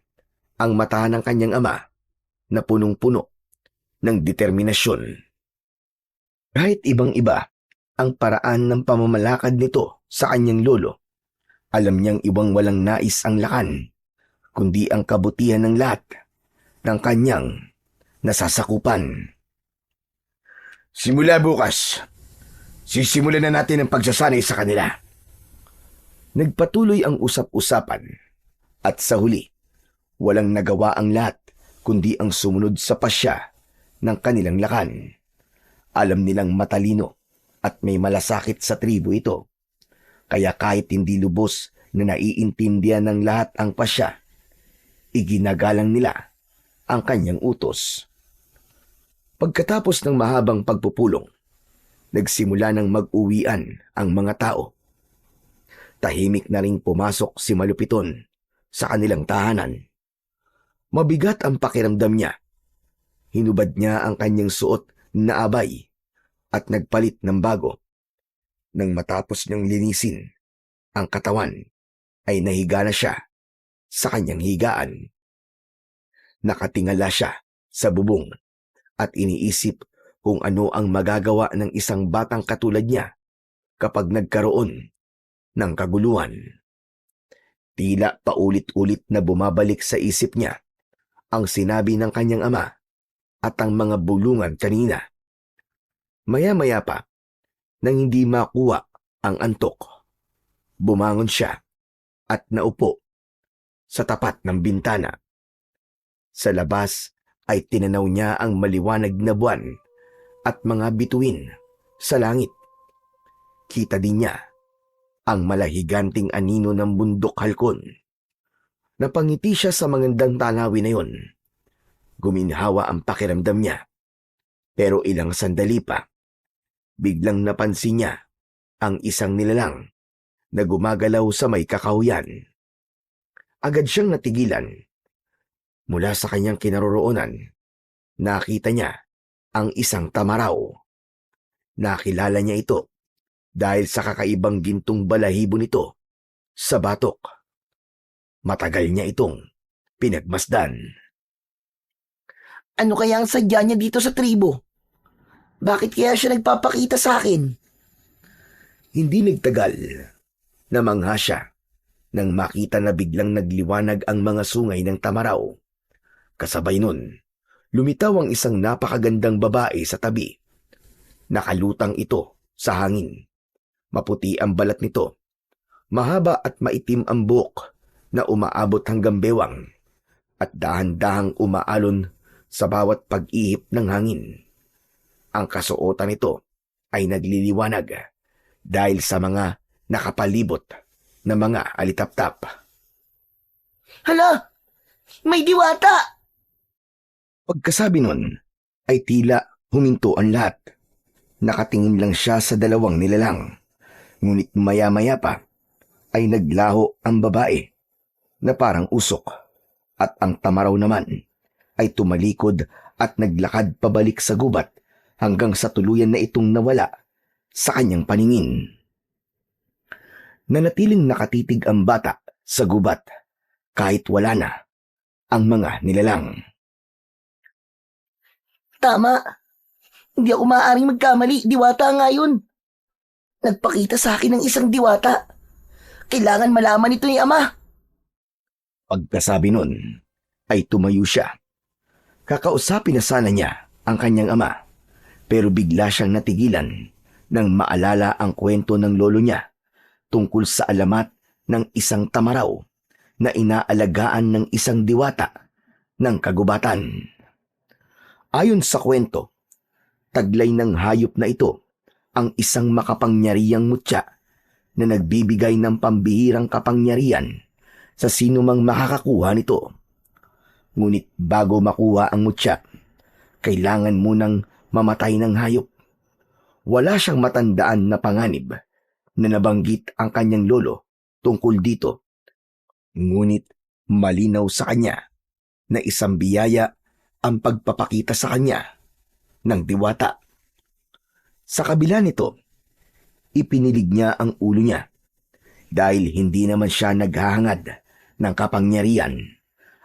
ang mata ng kanyang ama na punong-puno ng determinasyon. Kahit ibang-iba ang paraan ng pamamalakad nito sa kanyang lolo, alam niyang ibang walang nais ang lakan, kundi ang kabutihan ng lahat ng kanyang nasasakupan. Simula bukas, sisimulan na natin ang pagsasanay sa kanila. Nagpatuloy ang usap-usapan at sa huli, walang nagawa ang lahat kundi ang sumunod sa pasya ng kanilang lakan. Alam nilang matalino at may malasakit sa tribo ito. Kaya kahit hindi lubos na naiintindihan ng lahat ang pasya, iginagalang nila ang kanyang utos. Pagkatapos ng mahabang pagpupulong, nagsimula ng mag-uwian ang mga tao. Tahimik na ring pumasok si Malupiton sa kanilang tahanan. Mabigat ang pakiramdam niya. Hinubad niya ang kanyang suot na abay at nagpalit ng bago. Nang matapos niyang linisin ang katawan, ay nahiga na siya sa kanyang higaan. Nakatingala siya sa bubong at iniisip kung ano ang magagawa ng isang batang katulad niya kapag nagkaroon ng kaguluhan. Tila paulit-ulit na bumabalik sa isip niya ang sinabi ng kanyang ama at ang mga bulungan kanina. Maya-maya pa, nang hindi makuha ang antok, bumangon siya at naupo sa tapat ng bintana. Sa labas ay tinanaw niya ang maliwanag na buwan at mga bituin sa langit. Kita din niya ang malahiganting anino ng bundok halkon. Napangiti siya sa magandang tanawin na yon. Guminhawa ang pakiramdam niya. Pero ilang sandali pa, biglang napansin niya ang isang nilalang na gumagalaw sa may kakahuyan. Agad siyang natigilan. Mula sa kanyang kinaroroonan, nakita niya ang isang tamaraw. Nakilala niya ito dahil sa kakaibang gintong balahibo nito sa batok. Matagal niya itong pinagmasdan. Ano kaya ang sadya niya dito sa tribo? Bakit kaya siya nagpapakita sa akin? Hindi nagtagal, namangha siya nang makita na biglang nagliwanag ang mga sungay ng tamaraw. Kasabay nun, lumitaw ang isang napakagandang babae sa tabi. Nakalutang ito sa hangin. Maputi ang balat nito. Mahaba at maitim ang buhok na umaabot hanggang bewang at dahan-dahang umaalon sa bawat pag-ihip ng hangin. Ang kasuotan nito ay nagliliwanag dahil sa mga nakapalibot na mga alitaptap. Hala! May diwata! Pagkasabi nun, ay tila huminto ang lahat. Nakatingin lang siya sa dalawang nilalang. Ngunit maya-maya pa, ay naglaho ang babae na parang usok. At ang tamaraw naman ay tumalikod at naglakad pabalik sa gubat hanggang sa tuluyan na itong nawala sa kanyang paningin. Nanatiling nakatitig ang bata sa gubat kahit wala na ang mga nilalang. Tama. Hindi ako maaaring magkamali. Diwata nga yun. Nagpakita sa akin ng isang diwata. Kailangan malaman ito ni Ama. Pagkasabi nun, ay tumayo siya. Kakausapin na sana niya ang kanyang ama, pero bigla siyang natigilan nang maalala ang kwento ng lolo niya tungkol sa alamat ng isang tamaraw na inaalagaan ng isang diwata ng kagubatan. Ayon sa kwento, taglay ng hayop na ito ang isang makapangyarihang mutya na nagbibigay ng pambihirang kapangyarihan sa sinumang makakakuha nito. Ngunit bago makuha ang mutya, kailangan munang mamatay ng hayop. Wala siyang matandaan na panganib na nabanggit ang kanyang lolo tungkol dito. Ngunit malinaw sa kanya na isang biyaya ang pagpapakita sa kanya ng diwata. Sa kabila nito, ipinilig niya ang ulo niya dahil hindi naman siya naghahangad ng kapangyarihan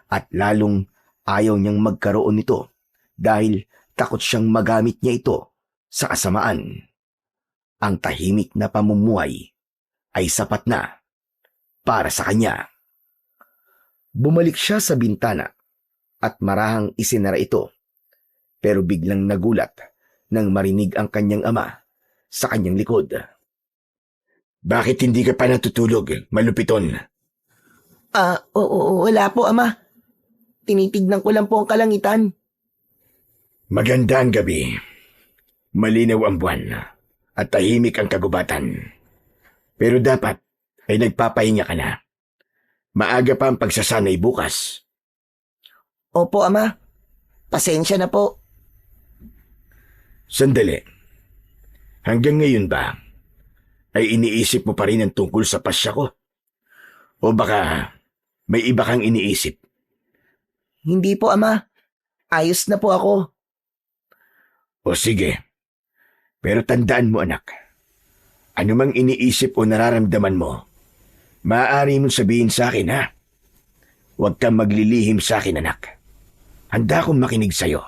at lalong ayaw niyang magkaroon nito dahil takot siyang magamit niya ito sa kasamaan. Ang tahimik na pamumuhay ay sapat na para sa kanya. Bumalik siya sa bintana at marahang isinara ito, pero biglang nagulat nang marinig ang kanyang ama sa kanyang likod. Bakit hindi ka pa natutulog, malupiton? Wala po, ama. Tinitignan ko lang po ang kalangitan. Maganda ang gabi. Malinaw ang buwan at tahimik ang kagubatan. Pero dapat ay nagpapahinga ka na. Maaga pa ang pagsasanay bukas. Opo, ama. Pasensya na po. Sandali. Hanggang ngayon ba ay iniisip mo pa rin ang tungkol sa pasya ko? O baka may iba kang iniisip? Hindi po, ama. Ayos na po ako. O sige. Pero tandaan mo, anak. Ano mang iniisip o nararamdaman mo, maaari mong sabihin sa akin, ha? Huwag kang maglilihim sa akin, anak. Handa akong makinig sa'yo.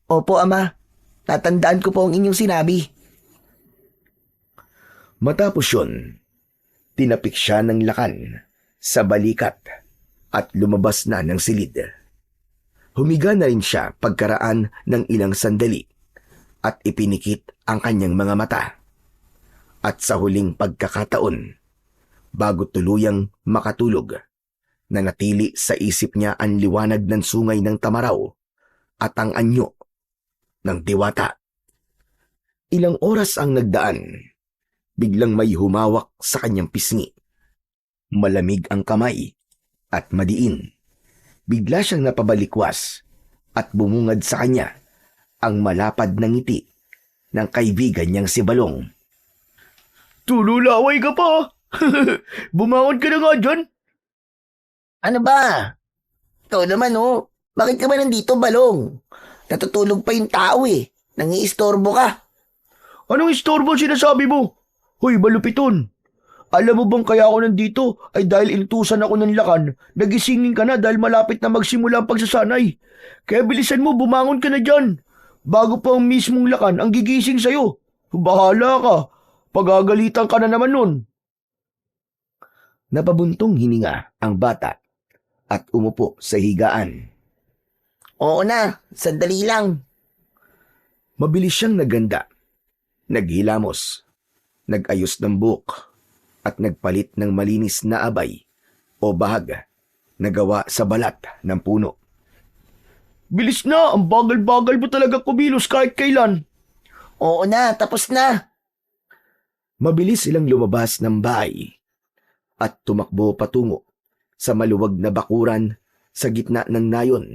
Opo, ama. Tatandaan ko po ang inyong sinabi. Matapos yun, tinapik siya ng lakan sa balikat at lumabas na ng silid. Humiga na rin siya pagkaraan ng ilang sandali at ipinikit ang kanyang mga mata. At sa huling pagkakataon, bago tuluyang makatulog, nanatili sa isip niya ang liwanag ng sungay ng tamaraw at ang anyo ng diwata. Ilang oras ang nagdaan, biglang may humawak sa kanyang pisngi. Malamig ang kamay at madiin. Bigla siyang napabalikwas at bumungad sa kanya ang malapad na ngiti ng kaibigan niyang si Balong. Tululaway ka pa! Bumangon ka na nga dyan! Ano ba? Ikaw naman, oh. Bakit ka ba nandito, Balong? Natutulog pa yung tao eh. Nangiistorbo ka. Anong istorbo sinasabi mo? Hoy, malupiton! Alam mo bang kaya ako nandito ay dahil inutusan ako ng lakan, nagisingin ka na dahil malapit na magsimula ang pagsasanay. Kaya bilisan mo, bumangon ka na dyan. Bago pa ang mismong lakan ang gigising sa'yo. Bahala ka. Pagagalitan ka na naman nun. Napabuntong hininga ang bata at umupo sa higaan. Oo na, sandali lang. Mabilis siyang naganda, naghilamos, nag-ayos ng buhok, at nagpalit ng malinis na abay o bahag na gawa sa balat ng puno. Bilis na, ang bagal-bagal mo talaga kumilos kahit kailan. Oo na, tapos na. Mabilis silang lumabas ng bahay at tumakbo patungo sa maluwag na bakuran sa gitna ng nayon,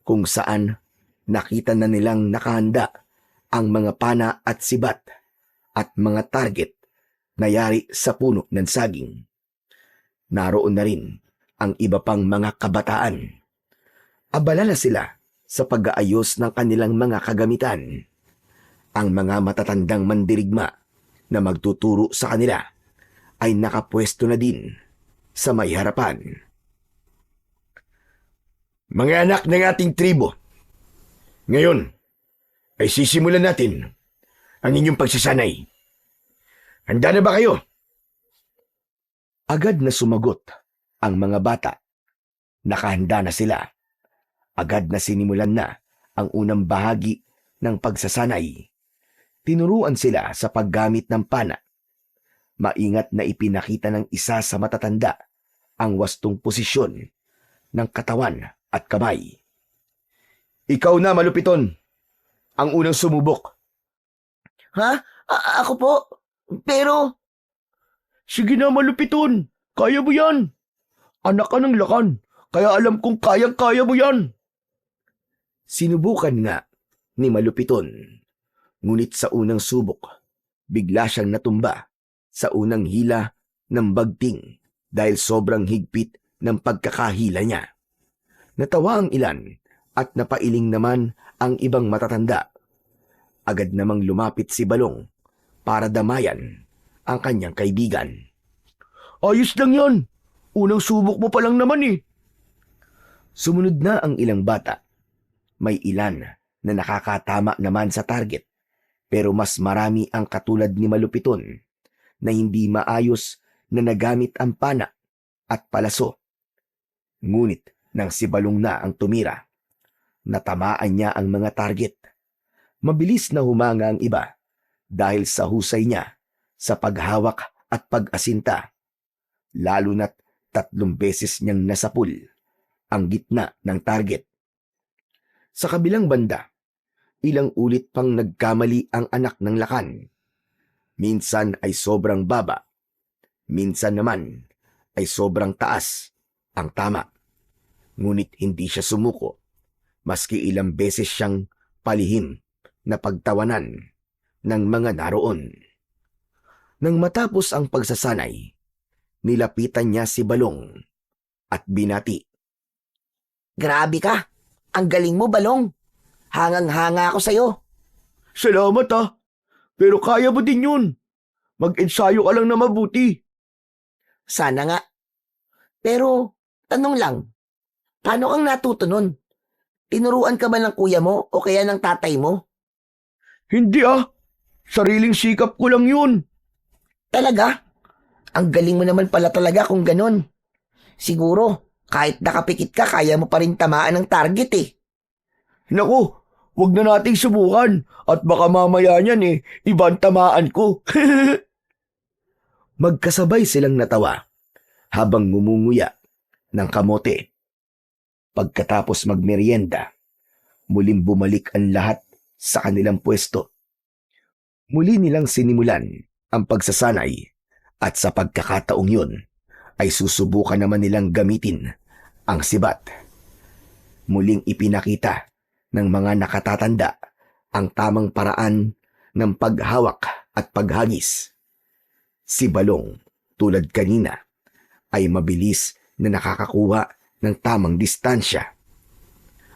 kung saan nakita na nilang nakahanda ang mga pana at sibat at mga target na yari sa puno ng saging. Naroon na rin ang iba pang mga kabataan. Abala na sila sa pag-aayos ng kanilang mga kagamitan. Ang mga matatandang mandirigma na magtuturo sa kanila ay nakapwesto na din sa may harapan. Mga anak ng ating tribo, ngayon ay sisimulan natin ang inyong pagsasanay. Handa na ba kayo? Agad na sumagot Ang mga bata, nakahanda na sila. Agad na sinimulan na ang unang bahagi ng pagsasanay. Tinuruan sila sa paggamit ng pana. Maingat na ipinakita ng isa sa matatanda ang wastong posisyon ng katawan at kamay. Ikaw na, Malupiton, ang unang sumubok. Ha? Ako po? Pero, Sige na, Malupiton. Kaya mo yan. Anak ka ng lakan, kaya alam kong kayang-kaya mo yan. Sinubukan nga ni Malupiton. Ngunit sa unang subok, bigla siyang natumba sa unang hila ng bagting dahil sobrang higpit ng pagkakahila niya. Natawa ang ilan at napailing naman ang ibang matatanda. Agad namang lumapit si Balong para damayan ang kanyang kaibigan. Ayos lang yan. Unang subok mo pa lang naman eh. Sumunod na ang ilang bata. May ilan na nakakatama naman sa target, pero mas marami ang katulad ni Malupiton na hindi maayos na nagamit ang pana at palaso. Ngunit nang si Balong na ang tumira, natamaan niya ang mga target. Mabilis na humanga ang iba dahil sa husay niya sa paghawak at pag-asinta, lalo na't 3 beses niyang nasapul ang gitna ng target. Sa kabilang banda, ilang ulit pang nagkamali ang anak ng lakan. Minsan ay sobrang baba, minsan naman ay sobrang taas ang tama. Ngunit hindi siya sumuko, maski ilang beses siyang palihim na pagtawanan ng mga naroon. Nang matapos ang pagsasanay, nilapitan niya si Balong at binati. grabe ka. Ang galing mo, Balong. Hangang-hanga ako sa'yo. Salamat ah. Pero kaya mo din yun. Mag-ensayo ka lang na mabuti. Sana nga. Pero, tanong lang, paano kang natuto nun? Tinuruan ka ba ng kuya mo o kaya ng tatay mo? Hindi ah. Sariling sikap ko lang yun. Talaga? Ang galing mo naman pala talaga kung ganun. Siguro, kahit nakapikit ka, kaya mo pa rin tamaan ng target eh. Naku, wag na nating subukan. At baka mamaya niyan ibang tamaan ko. Magkasabay silang natawa habang ngumunguya ng kamote. Pagkatapos magmeryenda, muling bumalik ang lahat sa kanilang pwesto. Muli nilang sinimulan ang pagsasanay at sa pagkakataong yun ay susubukan naman nilang gamitin ang sibat. Muling ipinakita ng mga nakatatanda ang tamang paraan ng paghawak at paghagis. Si Balong, tulad kanina, ay mabilis na nakakakuha ng tamang distansya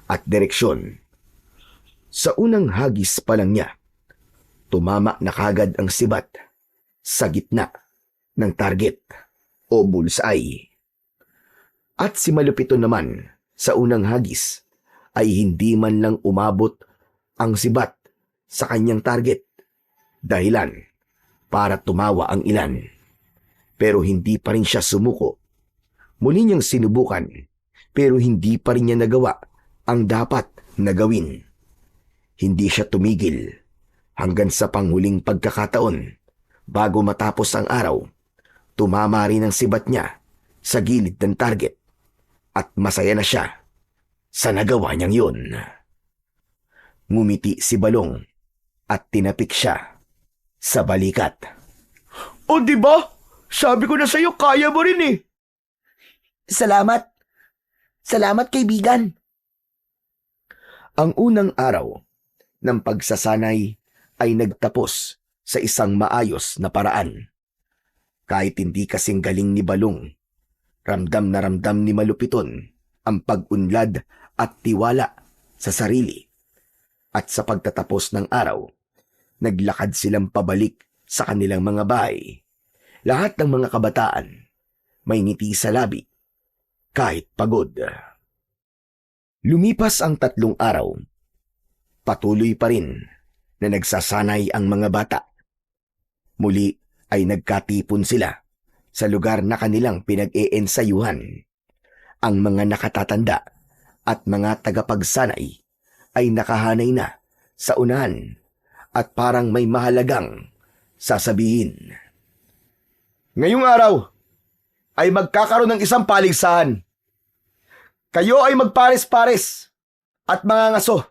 at direksyon. Sa unang hagis pa lang niya, tumama na kagad ang sibat sa gitna ng target o bullseye. At si Malupiton naman sa unang hagis ay hindi man lang umabot ang sibat sa kanyang target. Dahilan para tumawa ang ilan. Pero hindi pa rin siya sumuko. Muli niyang sinubukan pero hindi pa rin niya nagawa ang dapat na gawin. Hindi siya tumigil hanggang sa panghuling pagkakataon bago matapos ang araw. Tumama rin ang sibat niya sa gilid ng target at masaya na siya sa nagawa niyang yun. Ngumiti si Balong at tinapik siya sa balikat. O di ba? Sabi ko na sa'yo, kaya mo rin eh. Salamat. Salamat, kaibigan. Ang unang araw ng pagsasanay ay nagtapos sa isang maayos na paraan. Kahit hindi kasing galing ni Balong, ramdam na ramdam ni Malupiton ang pag-unlad at tiwala sa sarili. At sa pagtatapos ng araw, naglakad silang pabalik sa kanilang mga bahay. Lahat ng mga kabataan may ngiti sa labi, kahit pagod. Lumipas ang 3 araw. Patuloy pa rin na nagsasanay ang mga bata. Muli ay nagkatipon sila sa lugar na kanilang pinag-eensayuhan. Ang mga nakatatanda at mga tagapagsanay ay nakahanay na sa unahan at parang may mahalagang sasabihin. Ngayong araw ay magkakaroon ng isang paligsahan. Kayo ay magpares-pares at mangangaso.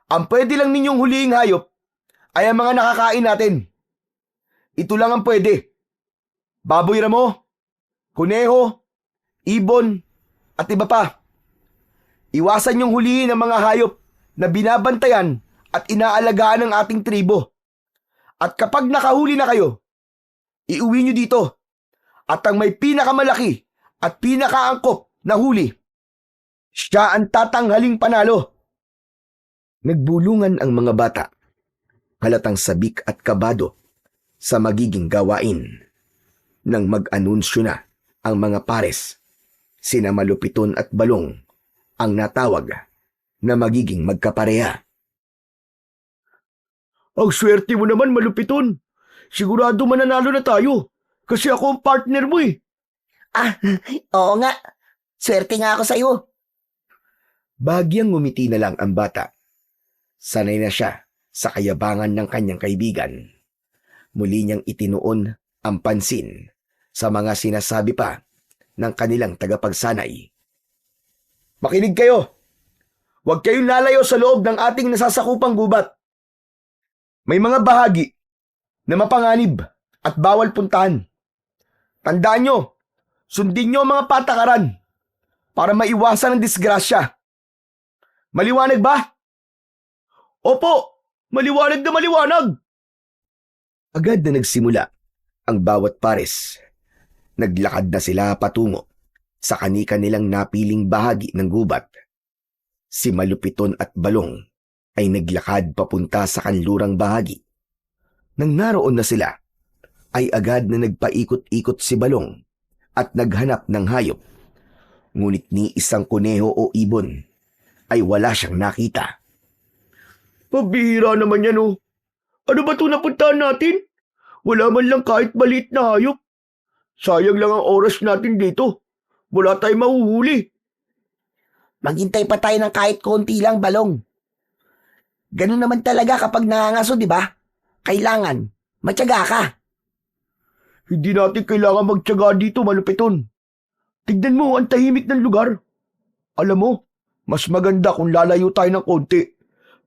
Ang pwede lang ninyong huliing hayop ay ang mga nakakain natin. Ito lang ang pwede. Baboy ramo, kuneho, ibon, at iba pa. Iwasan niyong huliin ang mga hayop na binabantayan at inaalagaan ng ating tribo. At kapag nakahuli na kayo, iuwi niyo dito. At ang may pinakamalaki at pinakaangkop na huli, siya ang tatanghaling panalo. Nagbulungan ang mga bata, halatang sabik at kabado sa magiging gawain. Nang mag-anunsyo na ang mga pares, sina Malupiton at Balong ang natawag na magiging magkapareha. Ang swerte mo naman, Malupiton. Sigurado mananalo na tayo kasi ako ang partner mo eh. Ah, oo nga. Swerte nga ako sa'yo. Bahagyang ngumiti na lang ang bata. Sanay na siya sa kayabangan ng kanyang kaibigan. Muli niyang itinuon ang pansin sa mga sinasabi pa ng kanilang tagapagsanay. Makinig kayo! Huwag kayong lalayo sa loob ng ating nasasakupang gubat. May mga bahagi na mapanganib at bawal puntahan. Tandaan nyo, sundin nyo ang mga patakaran para maiwasan ang disgrasya. Maliwanag ba? Opo, maliwanag na maliwanag! Agad na nagsimula ang bawat pares. Naglakad na sila patungo sa kani-kanilang napiling bahagi ng gubat. Si Malupiton at Balong ay naglakad papunta sa kanlurang bahagi. Nang naroon na sila, ay agad na nagpaikot-ikot si Balong at naghanap ng hayop. Ngunit ni isang kuneho o ibon ay wala siyang nakita. Pabihira naman yan oh. Ano ba ito napuntahan natin? Wala man lang kahit maliit na hayop. Sayang lang ang oras natin dito. Wala tayong mahuhuli. Maghintay pa tayo ng kahit konti lang, Balong. Ganun naman talaga kapag nangangaso, di ba? Kailangan, matyaga ka. Hindi natin kailangan magtyaga dito, Malupiton. Tignan mo ang tahimik ng lugar. Alam mo, mas maganda kung lalayo tayo ng konti.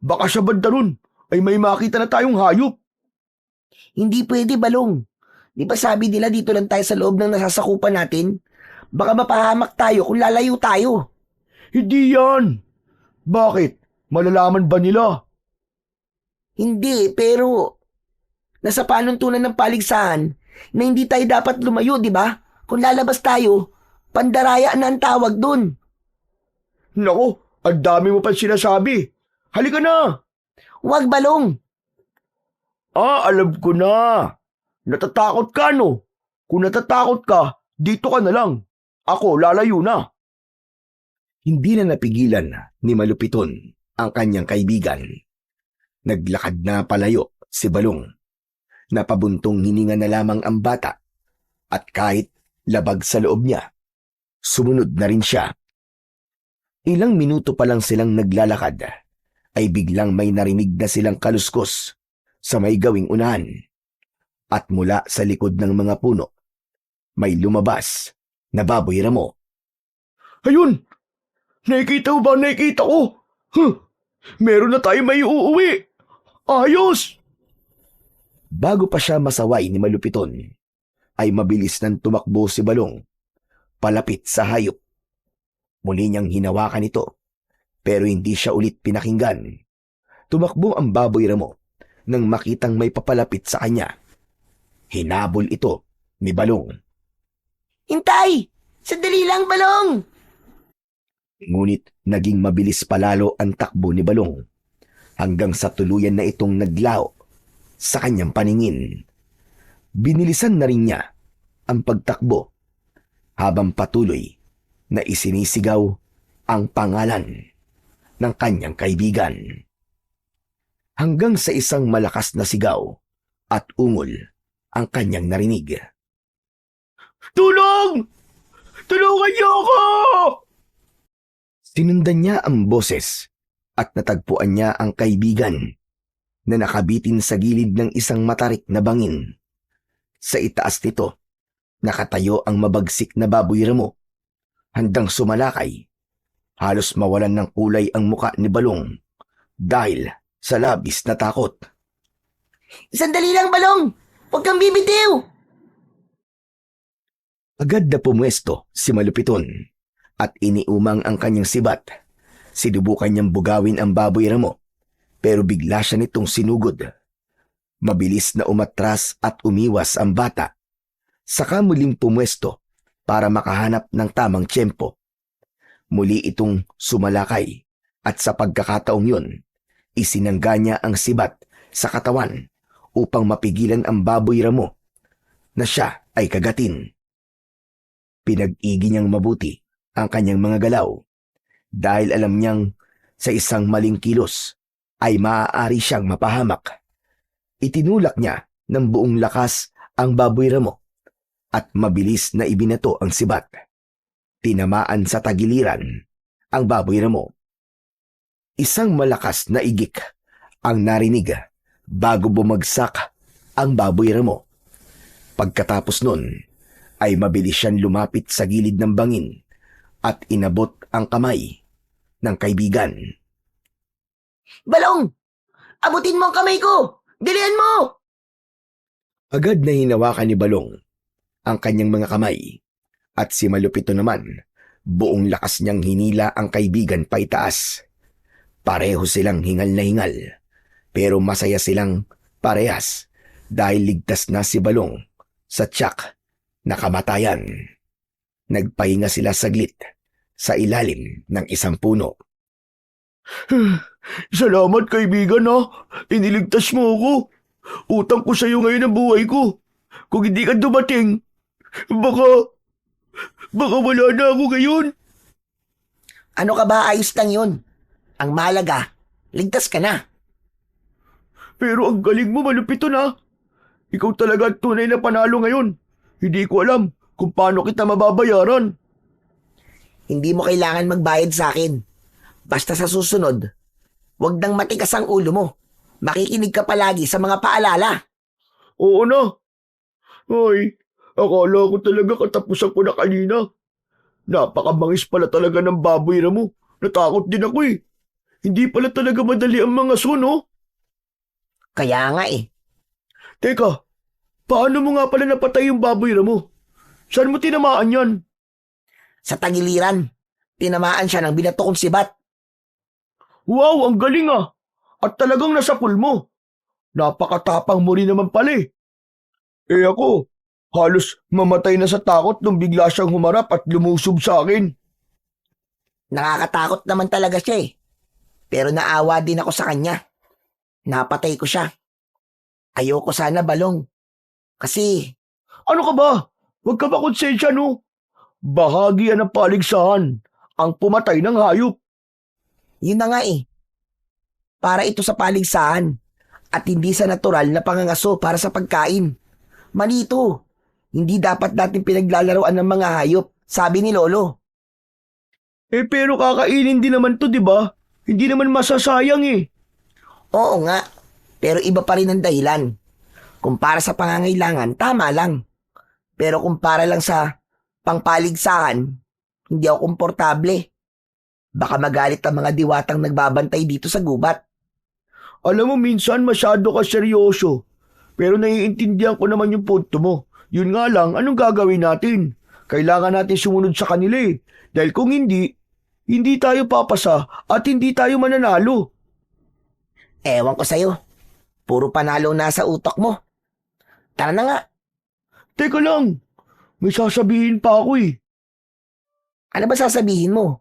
Baka sa banda ron ay may makita na tayong hayop. Hindi pwede, Balong. Di ba sabi nila dito lang tayo sa loob ng nasasakupan natin? Baka mapahamak tayo kung lalayo tayo. Hindi yan. Bakit? Malalaman ba nila? Hindi, pero nasa panuntunan ng paligsahan na hindi tayo dapat lumayo, di ba? Kung lalabas tayo, pandaraya na ang tawag dun. Naku, ang dami mo pa sinasabi. Halika na. Huwag, Balong. Alam ko na. Natatakot ka, no? Kung natatakot ka, dito ka na lang. Ako, lalayo na. Hindi na napigilan ni Malupiton ang kanyang kaibigan. Naglakad na palayo si Balong. Napabuntong hininga na lamang ang bata at kahit labag sa loob niya, sumunod na rin siya. Ilang minuto pa lang silang naglalakad ay biglang may narinig na silang kaluskos sa may gawing unahan. At mula sa likod ng mga puno, may lumabas na baboy ramo. Ayun! Nakikita mo ba? Nakikita ko! Meron na tayo may uuwi! Ayos! Bago pa siya masaway ni Malupiton, ay mabilis nang tumakbo si Balong palapit sa hayop. Muli niyang hinawakan ito, pero hindi siya ulit pinakinggan. Tumakbo ang baboy ramo nang makitang may papalapit sa kanya. Hinabol ito ni Balong. Hintay! Sandali lang, Balong! Ngunit naging mabilis palalo ang takbo ni Balong hanggang sa tuluyan na itong naglao sa kanyang paningin. Binilisan na rin niya ang pagtakbo habang patuloy na isinisigaw ang pangalan ng kanyang kaibigan. Hanggang sa isang malakas na sigaw at ungol ang kanyang narinig. Tulong! Tulungan niyo ako! Sinundan niya ang boses at natagpuan niya ang kaibigan na nakabitin sa gilid ng isang matarik na bangin. Sa itaas nito, nakatayo ang mabagsik na baboy ramo, handang sumalakay. Halos mawalan ng kulay ang muka ni Balong dahil sa labis na takot. Sandali lang, Balong! Huwag kang bibitiw! Agad na pumwesto si Malupiton at iniumang ang kanyang sibat. Sinubukan niyang bugawin ang baboy ramo pero bigla siya nitong sinugod. Mabilis na umatras at umiwas ang bata. Saka muling pumwesto para makahanap ng tamang tiyempo. Muli itong sumalakay at sa pagkakataong yun, isinangga niya ang sibat sa katawan upang mapigilan ang baboy ramo na siya ay kagatin. Pinag-igi niyang mabuti ang kanyang mga galaw dahil alam niyang sa isang maling kilos ay maaari siyang mapahamak. Itinulak niya ng buong lakas ang baboy ramo at mabilis na ibinato ang sibat. Tinamaan sa tagiliran ang baboy ramo. Isang malakas na igik ang narinig bago bumagsak ang baboy ramo. Pagkatapos nun, ay mabilis siyang lumapit sa gilid ng bangin at inabot ang kamay ng kaibigan. Balong! Abutin mo ang kamay ko! Dilihan mo! Agad na hinawakan ni Balong ang kanyang mga kamay at si Malupito naman, buong lakas niyang hinila ang kaibigan paitaas. Pareho silang hingal na hingal, pero masaya silang parehas dahil ligtas na si Balong sa tiyak na kamatayan. Nagpahinga sila saglit sa ilalim ng isang puno. Salamat kaibigan ha. Iniligtas mo ako. Utang ko sa iyo ngayon ang buhay ko. Kung hindi ka dumating, baka wala na ako ngayon. Ano ka ba? Ayos lang yun. Ang mahalaga, ligtas ka na. Pero ang galing mo, Malupito na. Ikaw talaga ang tunay na panalo ngayon. Hindi ko alam kung paano kita mababayaran. Hindi mo kailangan magbayad sa akin. Basta sa susunod, huwag nang matikas ang ulo mo. Makikinig ka palagi sa mga paalala. Oo na. Ay, akala ko talaga katapusan ko na kanina. Napakabangis pala talaga ng baboy ramo. Natakot din ako eh. Hindi pala talaga madali ang mga suno. Kaya nga eh. Teka, paano mo nga pala napatay yung baboy ramo? Saan mo tinamaan yan? Sa tagiliran, tinamaan siya ng binato kong sibat. Wow, ang galing ah! At talagang nasapul mo. Napakatapang mo rin naman pala eh. Eh ako, halos mamatay na sa takot nung bigla siyang humarap at lumusob sa akin. Nakakatakot naman talaga siya eh. Pero naawa din ako sa kanya. Napatay ko siya. Ayoko sana, Balong. Kasi, Ano ka ba? Huwag ka ba konsensya no? Bahagi yan ng paligsahan, ang pumatay ng hayop. yun na nga eh. Para ito sa paligsahan at hindi sa natural na pangangaso para sa pagkain. Manito, hindi dapat natin pinaglalaroan ng mga hayop, sabi ni Lolo. Eh pero kakainin din naman to, di ba? Hindi naman masasayang eh. Oo nga, pero iba pa rin ang dahilan. Kung para sa pangangailangan, tama lang. Pero kung para lang sa pangpaligsahan, hindi ako komportable. Baka magalit ang mga diwatang nagbabantay dito sa gubat. Alam mo, minsan masyado ka seryoso. Pero naiintindihan ko naman yung punto mo. Yun nga lang, anong gagawin natin? Kailangan natin sumunod sa kanila eh. Dahil kung hindi, hindi tayo papasa at hindi tayo mananalo. Ewan ko sa'yo. Puro panalo na sa utak mo. Tara na nga. Teka lang, may sasabihin pa ako eh. Ano ba sasabihin mo?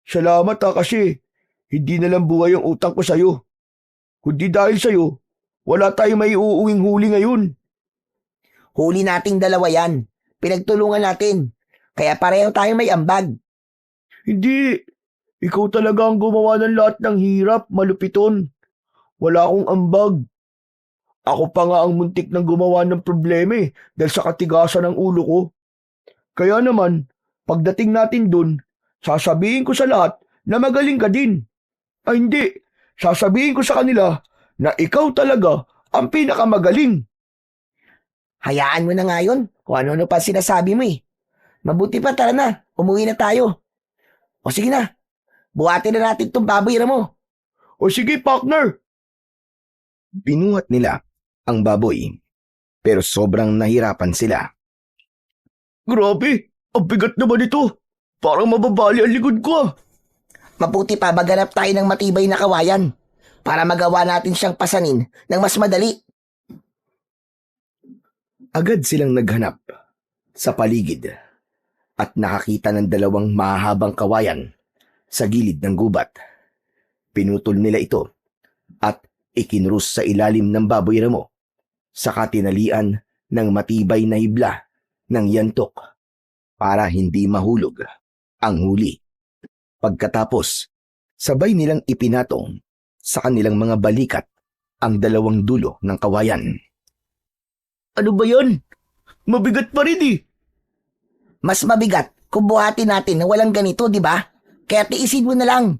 Salamat ha kasi hindi na lang buhay ang utang ko sa'yo. Kundi dahil sa'yo, wala tayong may uuwing huli ngayon. Huli nating dalawa yan. Pinagtulungan natin. Kaya pareho tayong may ambag. Hindi, ikaw talaga ang gumawa ng lahat ng hirap, Malupiton. Wala akong ambag. Ako pa nga ang muntik ng gumawa ng problema eh, dahil sa katigasan ng ulo ko. Kaya naman, pagdating natin dun, sasabihin ko sa lahat na magaling ka din. Ay hindi, sasabihin ko sa kanila na ikaw talaga ang pinakamagaling. Hayaan mo na nga yun kung ano-ano pa sinasabi mo eh. Mabuti pa, tara na, umuwi na tayo. O sige na, buhatin na natin itong baboy mo. O sige, partner. Binuhat nila ang baboy, pero sobrang nahirapan sila. Grabe, ang bigat naman ito. Parang mababali ang likod ko. Mabuti pa maghanap tayo ng matibay na kawayan para magawa natin siyang pasanin ng mas madali. Agad silang naghanap sa paligid at nakakita ng dalawang mahahabang kawayan sa gilid ng gubat. Pinutol nila ito at ikinrus sa ilalim ng baboy ramo sa katinalian ng matibay na hibla ng yantok para hindi mahulog ang huli. Pagkatapos, sabay nilang ipinatong sa kanilang mga balikat ang dalawang dulo ng kawayan. Ano ba yan? Mabigat pa rin eh. Mas mabigat kung buhatin natin na walang ganito, di ba? Kaya tiisin mo na lang.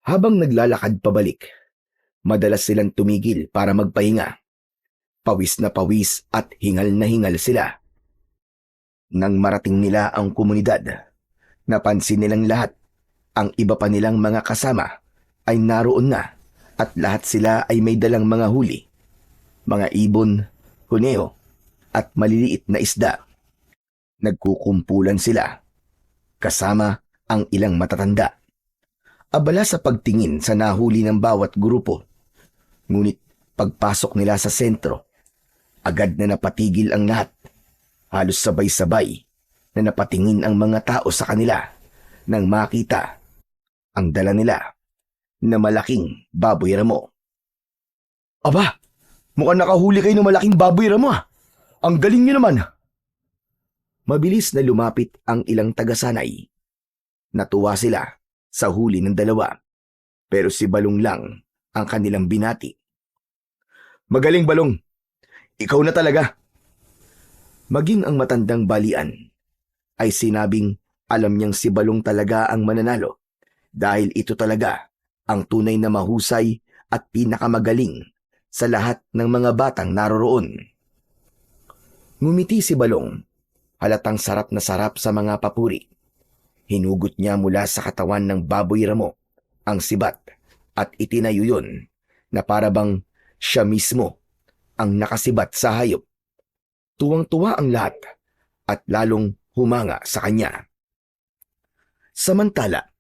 Habang naglalakad pabalik, madalas silang tumigil para magpahinga. Pawis na pawis at hingal na hingal sila. Nang marating nila ang komunidad, napansin nilang lahat ang iba pa nilang mga kasama ay naroon na at lahat sila ay may dalang mga huli, mga ibon, huneo at maliliit na isda. Nagkukumpulan sila, kasama ang ilang matatanda. Abala sa pagtingin sa nahuli ng bawat grupo. Ngunit pagpasok nila sa sentro, agad na napatigil ang lahat. Halos sabay-sabay na napatingin ang mga tao sa kanila nang makita ang dala nila na malaking baboy ramo. Aba, mukhang nakahuli kayo ng malaking baboy ramo ah. Ang galing nyo naman. Mabilis na lumapit ang ilang tagasanay. Natuwa sila sa huli ng dalawa, pero si Balong lang ang kanilang binati. Magaling, Balong. Ikaw na talaga. Maging ang matandang balian ay sinabing alam niyang si Balong talaga ang mananalo dahil ito talaga ang tunay na mahusay at pinakamagaling sa lahat ng mga batang naroroon. Ngumiti si Balong, halatang sarap na sarap sa mga papuri. Hinugot niya mula sa katawan ng baboy ramo ang sibat at itinayo yun na parabang siya mismo ang nakasibat sa hayop. Tuwang-tuwa ang lahat at lalong humanga sa kanya. Samantala,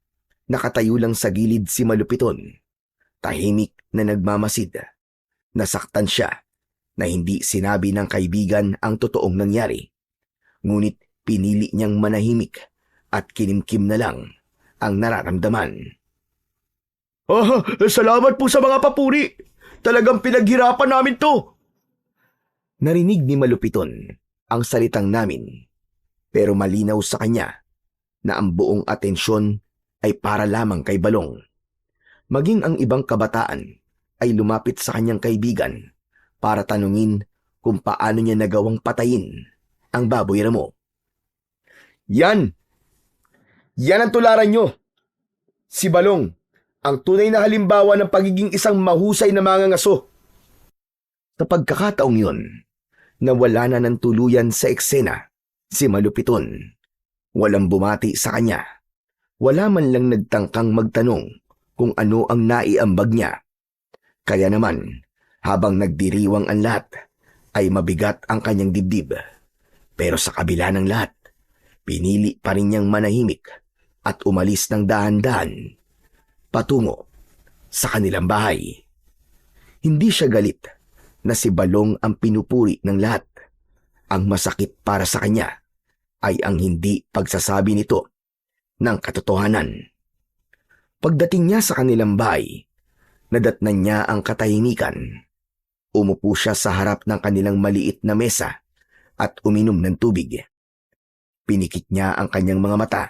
nakatayo lang sa gilid si Malupiton, tahimik na nagmamasid. Nasaktan siya na hindi sinabi ng kaibigan ang totoong nangyari. Ngunit pinili niyang manahimik at kinimkim na lang ang nararamdaman. Salamat po sa mga papuri. Talagang pinaghirapan namin to. Narinig ni Malupiton ang salitang namin, pero malinaw sa kanya na ang buong atensyon ay para lamang kay Balong. Maging ang ibang kabataan ay lumapit sa kanyang kaibigan para tanungin kung paano niya nagawang patayin ang baboy ramo. Yan ang tularan nyo. Si Balong, ang tunay na halimbawa ng pagiging isang mahusay na mangangaso. Sa pagkakataong yun, nawala na ng tuluyan sa eksena si Malupiton. Walang bumati sa kanya. Wala man lang nagtangkang magtanong kung ano ang naiambag niya. Kaya naman, habang nagdiriwang ang lahat, ay mabigat ang kanyang dibdib. Pero sa kabila ng lahat, pinili pa rin niyang manahimik at umalis ng dahan-dahan patungo sa kanilang bahay. Hindi siya galit na si Balong ang pinupuri ng lahat. Ang masakit para sa kanya ay ang hindi pagsasabi nito ng katotohanan. Pagdating niya sa kanilang bahay, nadatnan niya ang katahimikan. Umupo siya sa harap ng kanilang maliit na mesa at uminom ng tubig. Pinikit niya ang kanyang mga mata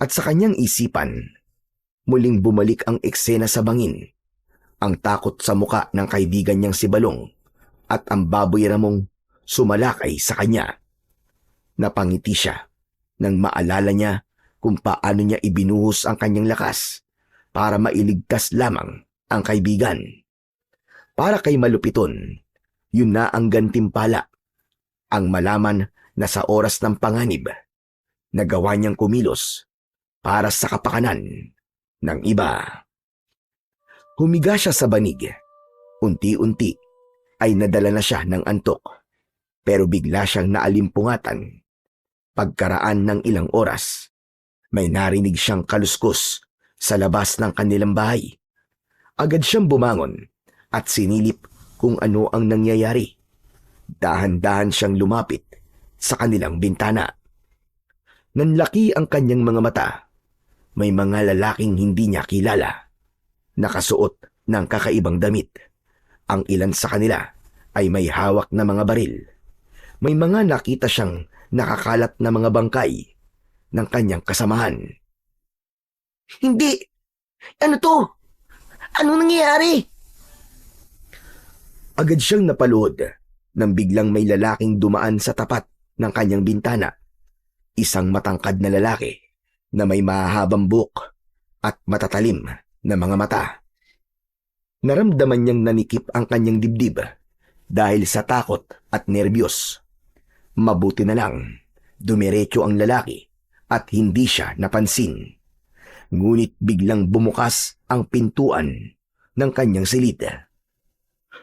at sa kanyang isipan, muling bumalik ang eksena sa bangin. Ang takot sa muka ng kaibigan niyang si Balong at ang baboy ramong sumalakay sa kanya. Napangiti siya nang maalala niya kung paano niya ibinuhos ang kanyang lakas para mailigtas lamang ang kaibigan. Para kay Malupiton, yun na ang gantimpala, ang malaman na sa oras ng panganib, nagawa niyang kumilos para sa kapakanan ng iba. Humiga siya sa banig. Unti-unti ay nadala na siya ng antok, pero bigla siyang naalimpungatan. Pagkaraan ng ilang oras, may narinig siyang kaluskos sa labas ng kanilang bahay. Agad siyang bumangon at sinilip kung ano ang nangyayari. Dahan-dahan siyang lumapit sa kanilang bintana. Nanlaki ang kanyang mga mata. May mga lalaking hindi niya kilala. Nakasuot ng kakaibang damit. Ang ilan sa kanila ay may hawak na mga baril. May mga nakita siyang nakakalat na mga bangkay ng kanyang kasamahan. Hindi! Ano to? Ano nangyayari? Agad siyang napaluhod nang biglang may lalaking dumaan sa tapat ng kanyang bintana. Isang matangkad na lalaki na may mahahabang buhok at matatalim na mga mata. Naramdaman niyang nanikip ang kanyang dibdib dahil sa takot at nerbiyos. Mabuti na lang, dumiretso ang lalaki at hindi siya napansin. Ngunit biglang bumukas ang pintuan ng kanyang silid.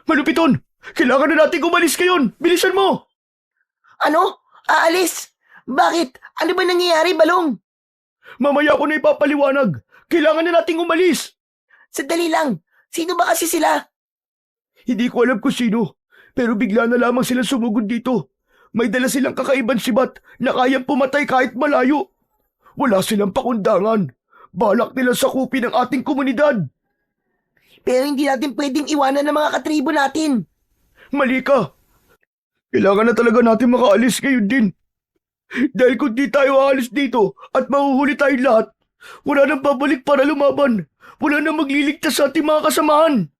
Malupiton! Kailangan na natin umalis ngayon! Bilisan mo! Ano? Aalis? Bakit? Ano ba nangyayari, Balong? Mamaya ko na ipapaliwanag. Kailangan na nating umalis. Sandali lang. Sino ba kasi sila? Hindi ko alam kung sino, pero bigla na lamang sila sumugod dito. May dala silang kakaibang sibat na kayang pumatay kahit malayo. Wala silang pakundangan. Balak nila sakupin ang ating komunidad. Pero hindi natin pwedeng iwanan ng mga katribo natin. Mali ka. Kailangan na talaga natin makaalis ngayon din. Dahil kung di tayo aalis dito at mahuhuli tayong lahat, wala nang babalik para lumaban. Wala nang magliligtas sa ating mga kasamahan.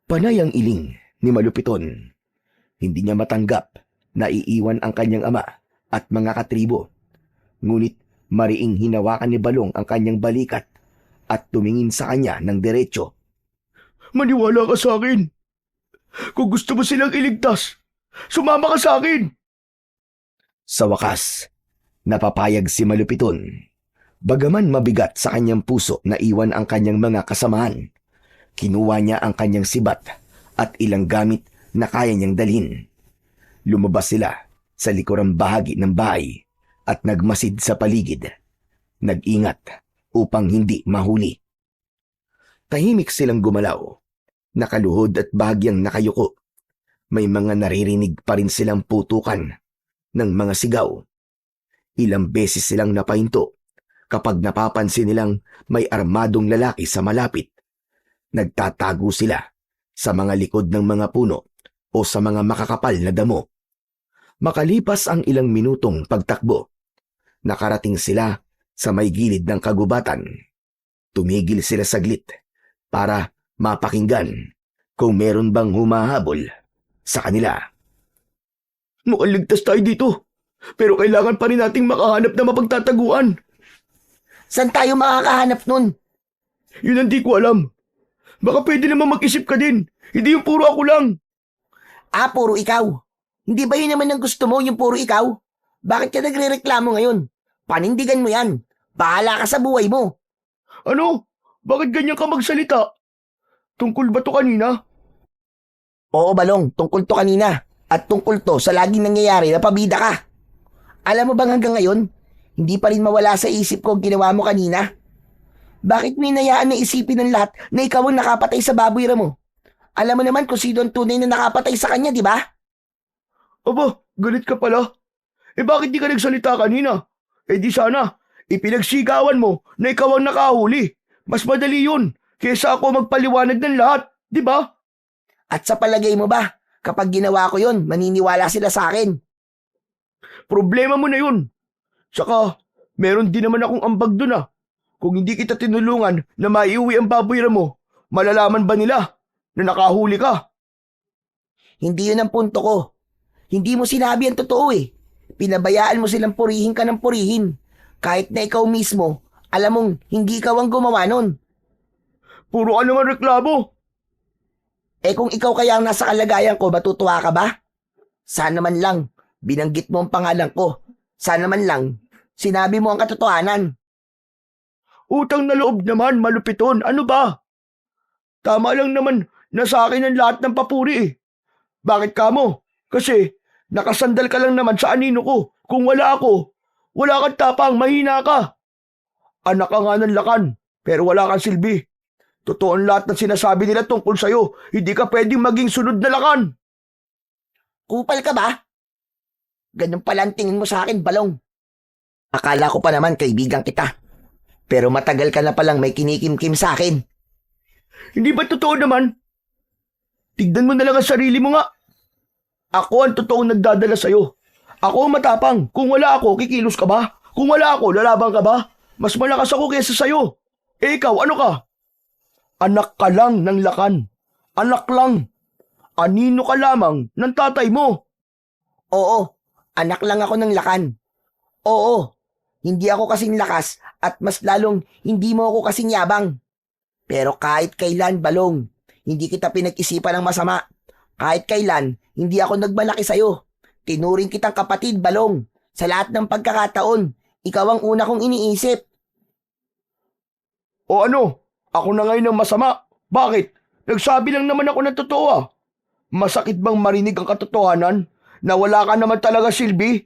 Panay ang iling ni Malupiton. Hindi niya matanggap na iiwan ang kanyang ama at mga katribo. Ngunit mariing hinawakan ni Balong ang kanyang balikat at tumingin sa kanya ng diretso. Maniwala ka sa akin. Kung gusto mo silang iligtas, sumama ka sa akin. Sa wakas, napapayag si Malupiton. Bagaman mabigat sa kanyang puso na iwan ang kanyang mga kasamahan, kinuha niya ang kanyang sibat at ilang gamit na kaya niyang dalhin. Lumabas sila sa likurang bahagi ng bahay at nagmasid sa paligid. Nag-ingat upang hindi mahuli. Tahimik silang gumalaw, nakaluhod at bahagyang nakayuko. May mga naririnig pa rin silang putukan ng mga sigaw. Ilang beses silang napahinto kapag napapansin nilang may armadong lalaki sa malapit. Nagtatago sila sa mga likod ng mga puno o sa mga makakapal na damo. Makalipas ang ilang minutong pagtakbo, nakarating sila sa may gilid ng kagubatan. Tumigil sila saglit para mapakinggan kung meron bang humahabol sa kanila. Mukhang ligtas tayo dito, pero kailangan pa rin nating makahanap na mapagtataguan. Saan tayo makakahanap nun? Yun ang di ko alam. Baka pwede naman mag-isip ka din. Hindi yung puro ako lang. Ah, puro ikaw. Hindi ba yun naman ang gusto mo, yung puro ikaw? Bakit ka nagre-reklamo ngayon? Panindigan mo yan. Bahala ka sa buhay mo. Ano? Bakit ganyan ka magsalita? Tungkol ba to kanina? Oo, Balong, tungkol to kanina. At tungkol to sa laging nangyayari na pabida ka. Alam mo bang hanggang ngayon, hindi pa rin mawala sa isip ko ang ginawa mo kanina? Bakit mo hinayaan na isipin ng lahat na ikaw ang nakapatay sa baboy mo? Alam mo naman kung sino ang tunay na nakapatay sa kanya, di ba? Aba, galit ka pala. Bakit di ka nagsalita kanina? Di sana, ipinagsigawan mo na ikaw ang nakahuli. Mas madali yun, kaysa ako magpaliwanag ng lahat, di ba? At sa palagay mo ba, kapag ginawa ko yun, maniniwala sila sa akin? Problema mo na yun. Saka, meron din naman akong ambag dun ah. Kung hindi kita tinulungan na maiuwi ang baboy mo, malalaman ba nila na nakahuli ka? Hindi yun ang punto ko. Hindi mo sinabi ang totoo eh. Pinabayaan mo silang purihin ka ng purihin. Kahit na ikaw mismo, alam mong hindi ikaw ang gumawa nun. Puro ka naman reklamo. Eh kung ikaw kaya ang nasa kalagayan ko, matutuwa ka ba? Sana man lang, binanggit mo ang pangalan ko. Sana man lang, sinabi mo ang katotohanan. Utang na loob naman, malupiton. Ano ba? Tama lang naman na sa akin ang lahat ng papuri eh. Bakit ka mo? Kasi nakasandal ka lang naman sa anino ko. Kung wala ako, wala kang tapang, mahina ka. Anak ka nga ng lakan, pero wala kang silbi. Totoo ang lahat ng sinasabi nila tungkol sa'yo. Hindi ka pwedeng maging sunod na lakan. Kupal ka ba? Ganun pala ang tingin mo sa akin, Balong. Akala ko pa naman kaibigan kita. Pero matagal ka na palang may kinikimkim sa akin. Hindi ba totoo naman? Tignan mo na lang ang sarili mo nga. Ako ang totoong nagdadala sa'yo. Ako ang matapang. Kung wala ako, kikilos ka ba? Kung wala ako, lalabang ka ba? Mas malakas ako kaysa sa'yo. Eh ikaw, ano ka? Anak ka lang ng lakan. Anak lang. Anino ka lamang ng tatay mo. Oo, anak lang ako ng lakan. Oo, hindi ako kasing lakas at mas lalong hindi mo ako kasing yabang. Pero kahit kailan, Balong, hindi kita pinag-isipan ng masama. Kahit kailan, hindi ako nagmalaki sa'yo. Tinuring kitang kapatid, Balong. Sa lahat ng pagkakataon, ikaw ang una kong iniisip. O ano? Ako na ngayon ang masama. Bakit? Nagsabi lang naman ako ng totoo ah. Masakit bang marinig ang katotohanan na wala ka naman talaga silbi?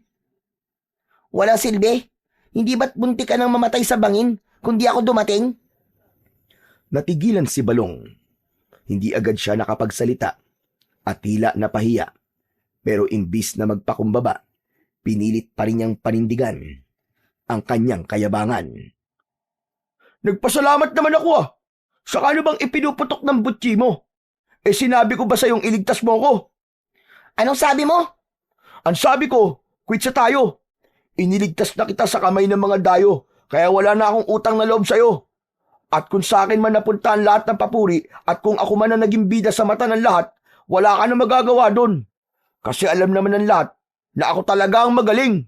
Wala silbi? Hindi ba't bunti ka nang mamatay sa bangin kung di ako dumating? Natigilan si Balong. Hindi agad siya nakapagsalita at tila napahiya. Pero imbis na magpakumbaba, pinilit pa rin niyang panindigan ang kanyang kayabangan. Nagpasalamat naman ako ah. Saka ano bang ipinuputok ng butchi mo? Eh sinabi ko ba sa'yong iligtas mo ko? Anong sabi mo? Ang sabi ko, quit sa tayo. Iniligtas na kita sa kamay ng mga dayo, kaya wala na akong utang na loob sa'yo. At kung sa akin man napunta ang lahat ng papuri, at kung ako man ang naging bida sa mata ng lahat, wala ka na magagawa doon. Kasi alam naman ng lahat na ako talaga ang magaling.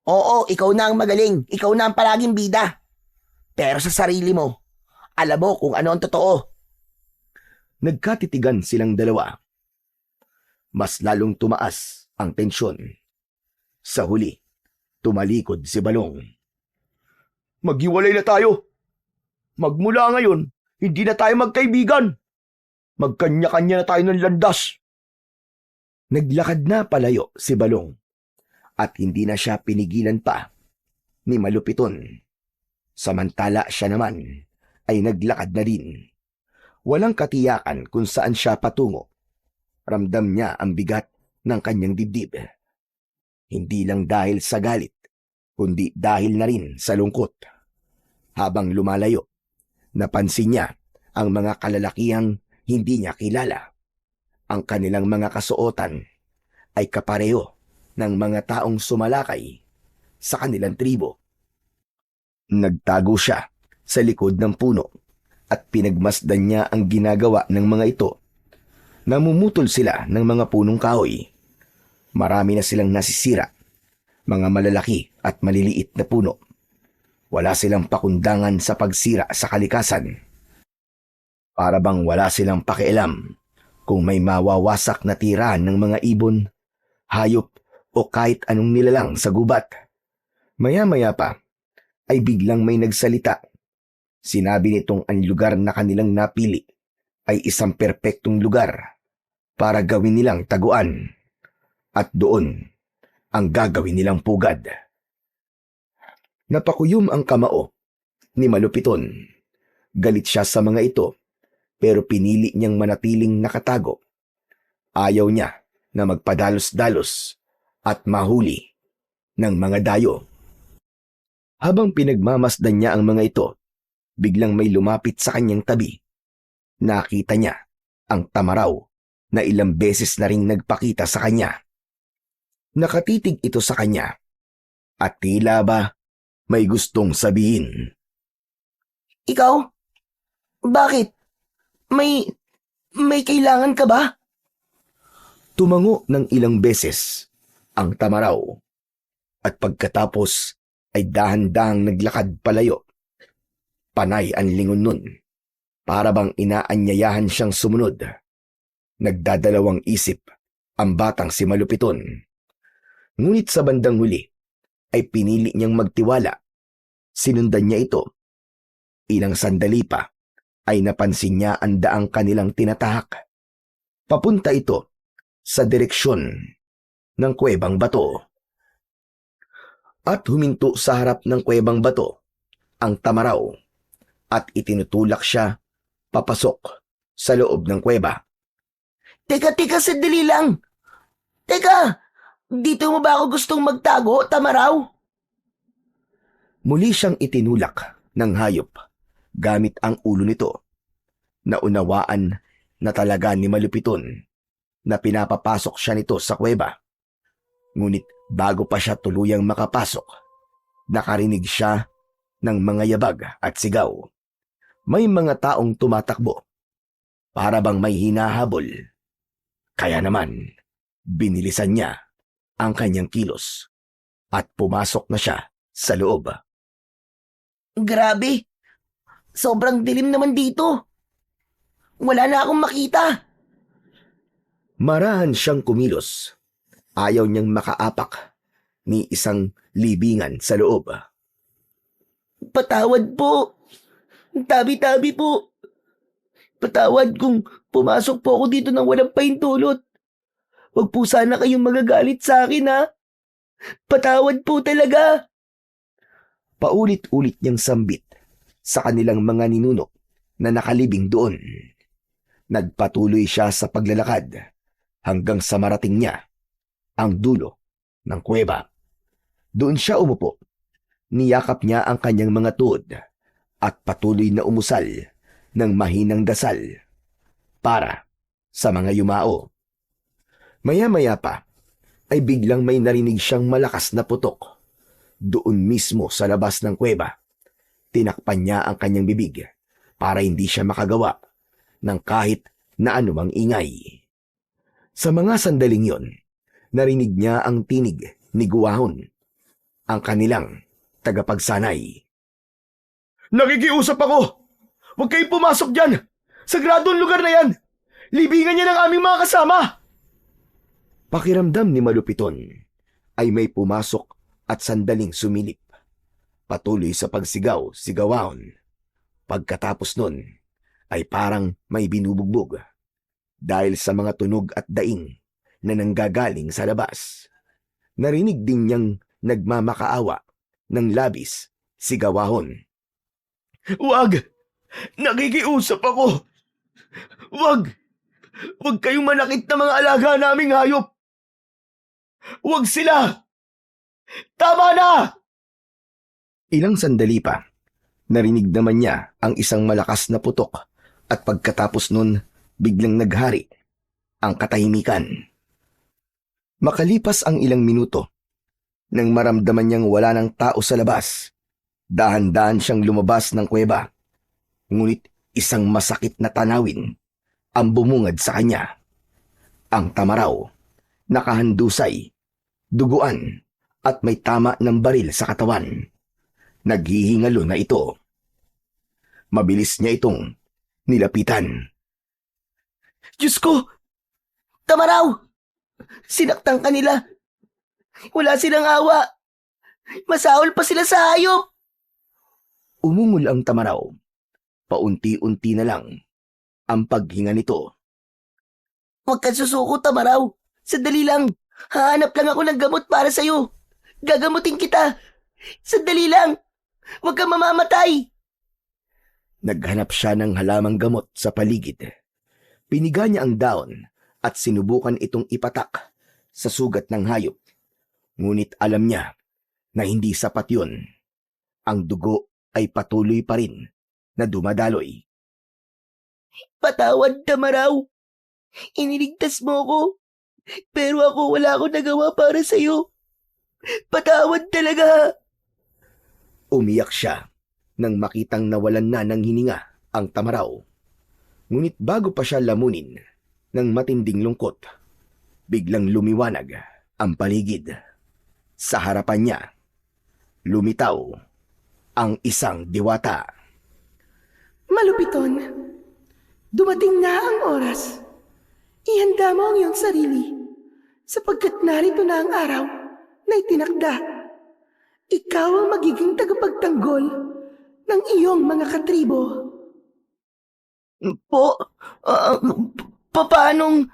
Oo, ikaw na ang magaling. Ikaw na ang palaging bida. Pero sa sarili mo, alam mo kung ano ang totoo. Nagkatitigan silang dalawa. Mas lalong tumaas ang tensyon. Sa huli, tumalikod si Balong. Maghiwalay na tayo. Magmula ngayon, hindi na tayo magkaibigan. Magkanya-kanya na tayo ng landas. Naglakad na palayo si Balong at hindi na siya pinigilan pa ni Malupiton. Samantala siya naman ay naglakad na din. Walang katiyakan kung saan siya patungo. Ramdam niya ang bigat ng kanyang dibdib. Hindi lang dahil sa galit, kundi dahil na rin sa lungkot. Habang lumalayo, napansin niya ang mga kalalakihang hindi niya kilala. Ang kanilang mga kasuotan ay kapareho ng mga taong sumalakay sa kanilang tribo. Nagtago siya sa likod ng puno at pinagmasdan niya ang ginagawa ng mga ito. Namumutol sila ng mga punong kahoy. Marami na silang nasisira, mga malalaki at maliliit na puno. Wala silang pakundangan sa pagsira sa kalikasan. Para bang wala silang pakialam kung may mawawasak na tirahan ng mga ibon, hayop o kahit anong nilalang sa gubat. Maya-maya pa ay biglang may nagsalita. Sinabi nitong ang lugar na kanilang napili ay isang perpektong lugar para gawin nilang taguan. At doon ang gagawin nilang pugad. Napakuyom ang kamao ni Malupiton. Galit siya sa mga ito, pero pinili niyang manatiling nakatago. Ayaw niya na magpadalos-dalos at mahuli ng mga dayo. Habang pinagmamasdan niya ang mga ito, biglang may lumapit sa kanyang tabi. Nakita niya ang tamaraw na ilang beses na ring nagpakita sa kanya. Nakatitig ito sa kanya at tila ba may gustong sabihin. Ikaw? Bakit? May kailangan ka ba? Tumango ng ilang beses ang tamaraw At pagkatapos ay dahan-dahang naglakad palayo. Panay ang lingon nun. Para bang inaanyayahan siyang sumunod. Nagdadalawang isip ang batang si Malupiton. Ngunit sa bandang huli ay pinili niyang magtiwala. Sinundan niya ito. Ilang sandali pa ay napansin niya ang daang kanilang tinatahak. Papunta ito sa direksyon ng Kuwebang Bato. At huminto sa harap ng Kuwebang Bato ang Tamaraw at itinutulak siya papasok sa loob ng kuweba. Teka, sandali lang. Teka, dito mo ba ako gustong magtago, Tamaraw? Muli siyang itinulak ng hayop gamit ang ulo nito. Naunawaan na talaga ni Malupiton na pinapapasok siya nito sa kuweba. Ngunit bago pa siya tuluyang makapasok, nakarinig siya ng mga yabag at sigaw. May mga taong tumatakbo, para bang may hinahabol. Kaya naman, binilisan niya ang kanyang kilos at pumasok na siya sa loob. Grabe, sobrang dilim naman dito. Wala na akong makita. Marahan siyang kumilos. Ayaw niyang makaapak ni isang libingan sa loob. Patawad po. Tabi-tabi po. Patawad kung pumasok po ako dito nang walang pahintulot. Huwag po sana kayong magagalit sa akin, ha? Patawad po talaga. Paulit-ulit niyang sambit sa kanilang mga ninuno na nakalibing doon. Nagpatuloy siya sa paglalakad hanggang sa marating niya ang dulo ng kuweba. Doon siya umupo. Niyakap niya ang kanyang mga tuhod at patuloy na umusal ng mahinang dasal para sa mga yumao. Maya-maya pa ay biglang may narinig siyang malakas na putok. Doon mismo sa labas ng kuweba, tinakpan niya ang kanyang bibig para hindi siya makagawa ng kahit na anumang ingay. Sa mga sandaling yon, narinig niya ang tinig ni Guwahon, ang kanilang tagapagsanay. Nakikiusap ako! Huwag kayong pumasok dyan! Sagradong lugar na yan! Libingan niya ng aming mga kasama! Pakiramdam ni Malupiton ay may pumasok at sandaling sumilip. Patuloy sa pagsigaw-sigawahon. Pagkatapos nun ay parang may binubugbog dahil sa mga tunog at daing na nanggagaling sa labas. Narinig din niyang nagmamakaawa ng labis sigawahon. Huwag! Nakikiusap ako! Huwag! Huwag kayong manakit na mga alaga naming hayop! Huwag sila! Tama na! Ilang sandali pa, narinig naman niya ang isang malakas na putok at pagkatapos nun, biglang naghari ang katahimikan. Makalipas ang ilang minuto, nang maramdaman niyang wala ng tao sa labas, dahan-dahan siyang lumabas ng kuweba. Ngunit isang masakit na tanawin ang bumungad sa kanya. Ang Tamaraw, nakahandusay, duguan at may tama ng baril sa katawan. Naghihingalo na ito. Mabilis niya itong nilapitan. Diyos ko! Tamaraw! Sinaktan ka nila. Wala silang awa. Masaol pa sila sa hayop. Umungol ang Tamaraw. Paunti-unti na lang ang paghinga nito. Huwag kang susuko, Tamaraw. Sandali lang. Hahanap lang ako ng gamot para sa'yo. Gagamutin kita. Sandali lang. Huwag kang mamamatay. Naghanap siya ng halamang gamot sa paligid. Piniga niya ang daon at sinubukan itong ipatak sa sugat ng hayop. Ngunit alam niya na hindi sapat yun. Ang dugo ay patuloy pa rin na dumadaloy. Patawad, Tamaraw. Iniligtas mo ko. Pero ako wala akong nagawa para sa'yo. Patawad talaga. Umiyak siya nang makitang nawalan na ng hininga ang Tamaraw. Ngunit bago pa siya lamunin ng matinding lungkot, biglang lumiwanag ang paligid. Sa harapan niya, lumitaw ang isang diwata. Malupiton, dumating na ang oras. Ihanda mo ang iyong sarili, sapagkat narito na ang araw na itinakda. Ikaw ang magiging tagapagtanggol ng iyong mga katribo. Paanong...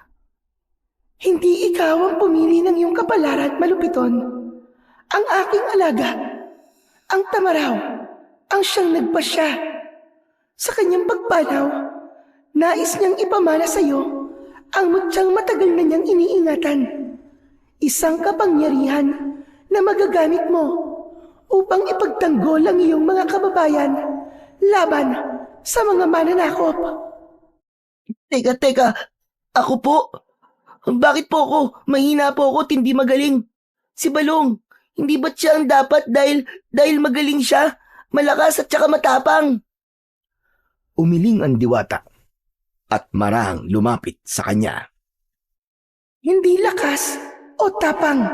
Hindi ikaw ang pumili ng iyong kapalaran, Malupiton. Ang aking alaga, ang Tamaraw, ang siyang nagpasya. Sa kanyang pagpanaw, nais niyang ipamana sa iyo ang mutyang matagal na niyang iniingatan. Isang kapangyarihan na magagamit mo upang ipagtanggol ang iyong mga kababayan laban sa mga mananakop. Teka, ako po? Bakit po ako? Mahina po ako, hindi magaling. Si Balong, hindi ba't siya ang dapat dahil magaling siya, malakas at saka matapang? Umiling ang diwata at marahang lumapit sa kanya. Hindi lakas o tapang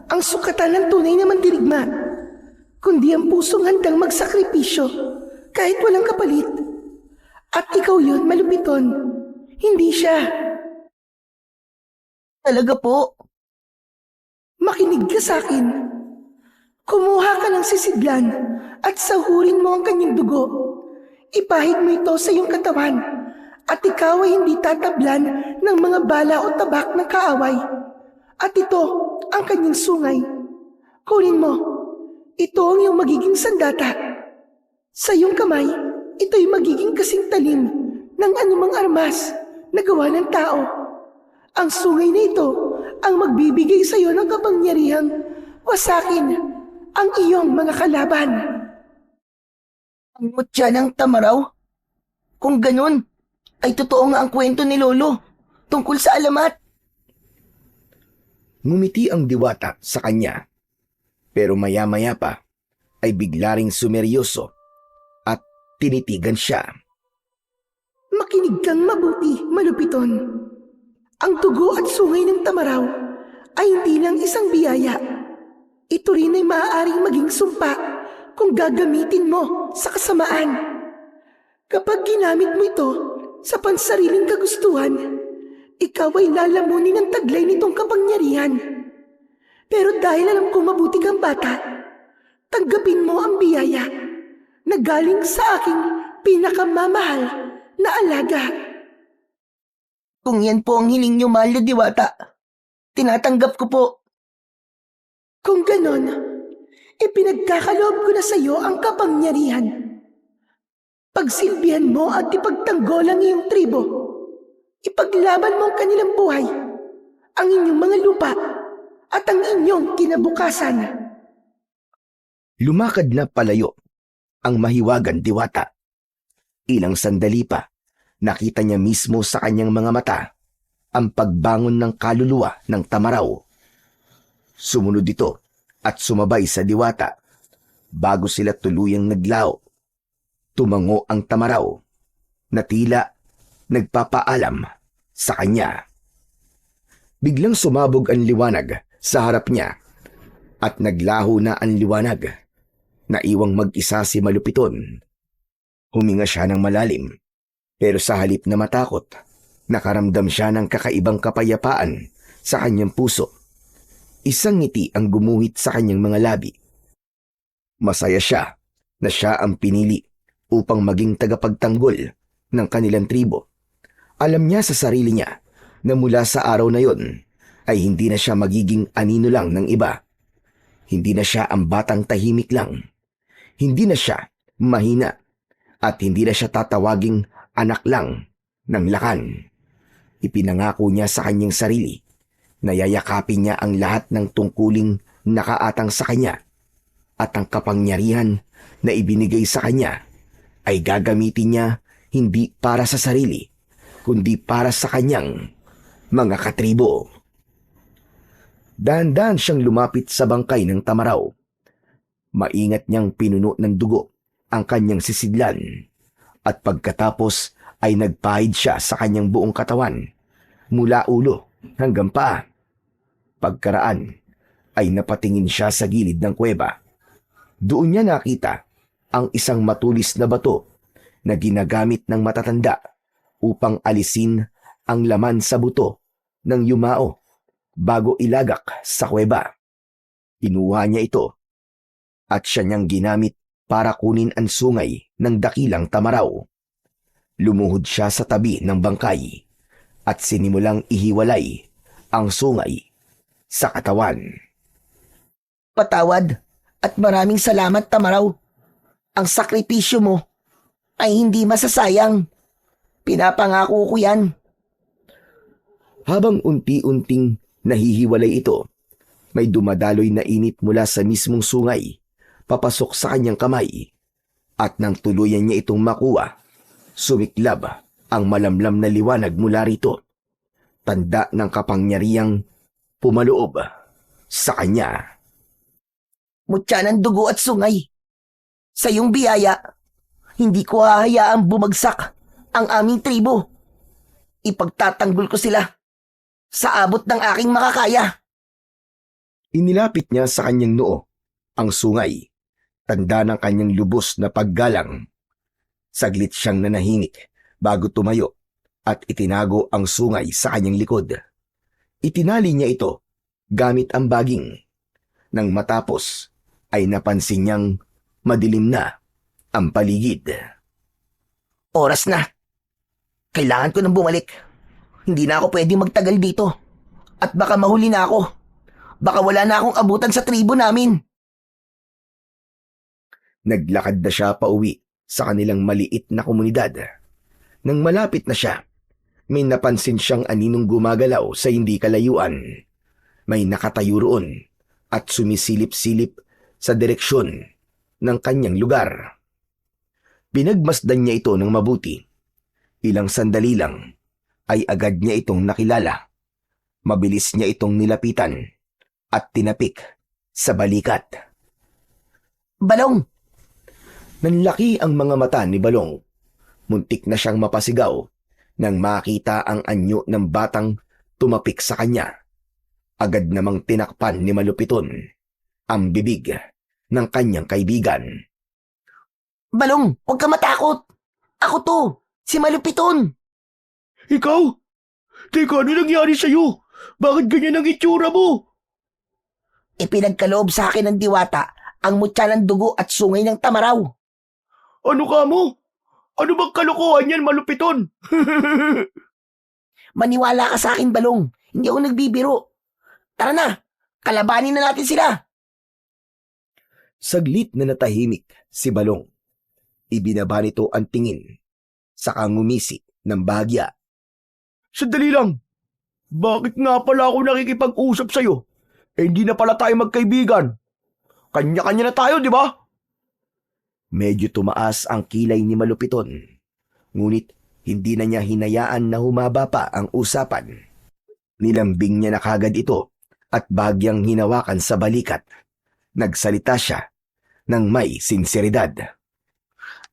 ang sukatan ng tunay na mandirigma, kundi ang pusong handang magsakripisyo kahit walang kapalit. At ikaw yun, Malupiton, hindi siya. Talaga po? Makinig ka sa akin. Kumuha ka ng sisidlan at sahurin mo ang kanyang dugo. Ipahid mo ito sa iyong katawan at ikaw ay hindi tatablan ng mga bala o tabak ng kaaway. At ito ang kanyang sungay. Kunin mo. Ito ang iyong magiging sandata. Sa iyong kamay, ito'y magiging kasing talim ng anumang armas na gawa ng tao. Ang sungay na ito ang magbibigay sa iyo ng kapangyarihang wasakin ang iyong mga kalaban. Ang mutya ng Tamaraw? Kung ganun, ay totoo nga ang kwento ni Lolo tungkol sa alamat. Ngumiti ang diwata sa kanya, pero maya-maya pa ay bigla ring sumeryoso at tinitigan siya. Makinig kang mabuti, Malupiton. Ang dugo at sungay ng Tamaraw ay hindi lang isang biyaya. Ito rin ay maaaring maging sumpa kung gagamitin mo sa kasamaan. Kapag ginamit mo ito sa pansariling kagustuhan, ikaw ay lalamunin ng taglay nitong kapangyarihan. Pero dahil alam kong mabuti kang bata, tanggapin mo ang biyaya na galing sa aking pinakamamahal na alaga. Kung yan po ang hiling niyo, mahal na diwata, tinatanggap ko po. Kung ganon, ipinagkakaloob ko na sa iyo ang kapangyarihan. Pagsilbihan mo at ipagtanggol ang iyong tribo. Ipaglaban mo ang kanilang buhay, ang inyong mga lupa, at ang inyong kinabukasan. Lumakad na palayo ang mahiwagan diwata. Ilang sandali pa, nakita niya mismo sa kanyang mga mata ang pagbangon ng kaluluwa ng Tamaraw. Sumunod ito at sumabay sa diwata bago sila tuluyang naglao. Tumango ang Tamaraw na tila nagpapaalam sa kanya. Biglang sumabog ang liwanag sa harap niya at naglaho na ang liwanag. Naiwang mag-isa si Malupiton. Huminga siya ng malalim. Pero sa halip na matakot, nakaramdam siya ng kakaibang kapayapaan sa kanyang puso. Isang ngiti ang gumuhit sa kanyang mga labi. Masaya siya na siya ang pinili upang maging tagapagtanggol ng kanilang tribo. Alam niya sa sarili niya na mula sa araw na yon ay hindi na siya magiging anino lang ng iba. Hindi na siya ang batang tahimik lang. Hindi na siya mahina at hindi na siya tatawaging anak lang ng lakan. Ipinangako niya sa kanyang sarili na yayakapin niya ang lahat ng tungkuling nakaatang sa kanya at ang kapangyarihan na ibinigay sa kanya ay gagamitin niya hindi para sa sarili kundi para sa kanyang mga katribo. Dahan-dahan siyang lumapit sa bangkay ng Tamaraw. Maingat niyang pinuno ng dugo ang kanyang sisidlan at pagkatapos ay nagpahid siya sa kanyang buong katawan mula ulo hanggang paa. Pagkaraan ay napatingin siya sa gilid ng kuweba. Doon niya nakita ang isang matulis na bato na ginagamit ng matatanda upang alisin ang laman sa buto ng yumao bago ilagak sa kuweba. Kinuha niya ito at siya niyang ginamit para kunin ang sungay ng dakilang tamaraw. Lumuhod siya sa tabi ng bangkay at sinimulang ihiwalay ang sungay sa katawan. Patawad at maraming salamat, Tamaraw. Ang sakripisyo mo ay hindi masasayang. Pinapangako ko yan. Habang unti-unting nahihiwalay ito, may dumadaloy na init mula sa mismong sungay, papasok sa kanyang kamay, at nang tuluyan niya itong makuha, sumiklab ang malamlam na liwanag mula rito, tanda ng kapangyarihang pumaloob sa kanya. Mutya ng dugo at sungay. Sa iyong biyaya, hindi ko hahayaang bumagsak ang aming tribo. Ipagtatanggol ko sila sa abot ng aking makakaya. Inilapit niya sa kanyang noo ang sungay, tanda ng kanyang lubos na paggalang. Saglit siyang nanahimik bago tumayo at itinago ang sungay sa kanyang likod. Itinali niya ito gamit ang baging. Nang matapos ay napansin niyang madilim na ang paligid. Oras na. Kailangan ko nang bumalik. Hindi na ako pwedeng magtagal dito. At baka mahuli na ako. Baka wala na akong abutan sa tribo namin. Naglakad na siya pauwi sa kanilang maliit na komunidad. Nang malapit na siya, may napansin siyang aninong gumagalaw sa hindi kalayuan. May nakatayo roon at sumisilip-silip sa direksyon ng kanyang lugar. Pinagmasdan niya ito ng mabuti. Ilang sandali lang ay agad niya itong nakilala. Mabilis niya itong nilapitan at tinapik sa balikat. Balong! Nanlaki ang mga mata ni Balong. Muntik na siyang mapasigaw nang makita ang anyo ng batang tumapik sa kanya. Agad namang tinakpan ni Malupiton ang bibig ng kanyang kaibigan. Balong, huwag ka matakot. Ako to, si Malupiton. Ikaw? Teka, ano nangyari sa'yo? Bakit ganyan ang itsura mo? Ipinagkaloob sa akin ng diwata ang mutya ng dugo at sungay ng tamaraw. Ano ka mo? Ano bang kalokohan yan, Malupiton? Maniwala ka sa akin, Balong. Hindi ako nagbibiro. Tara na, kalabanin na natin sila. Saglit na natahimik si Balong. Ibinaba nito ang tingin, saka ngumisi ng bahagya. Sandali lang. Bakit nga pala ako nakikipag-usap sa'yo? Hindi na pala tayo magkaibigan. Kanya-kanya na tayo, di ba? Medyo tumaas ang kilay ni Malupiton. Ngunit hindi na niya hinayaan na humaba pa ang usapan. Nilambing niya na kagad ito at bagyang hinawakan sa balikat. Nagsalita siya ng may sinseridad.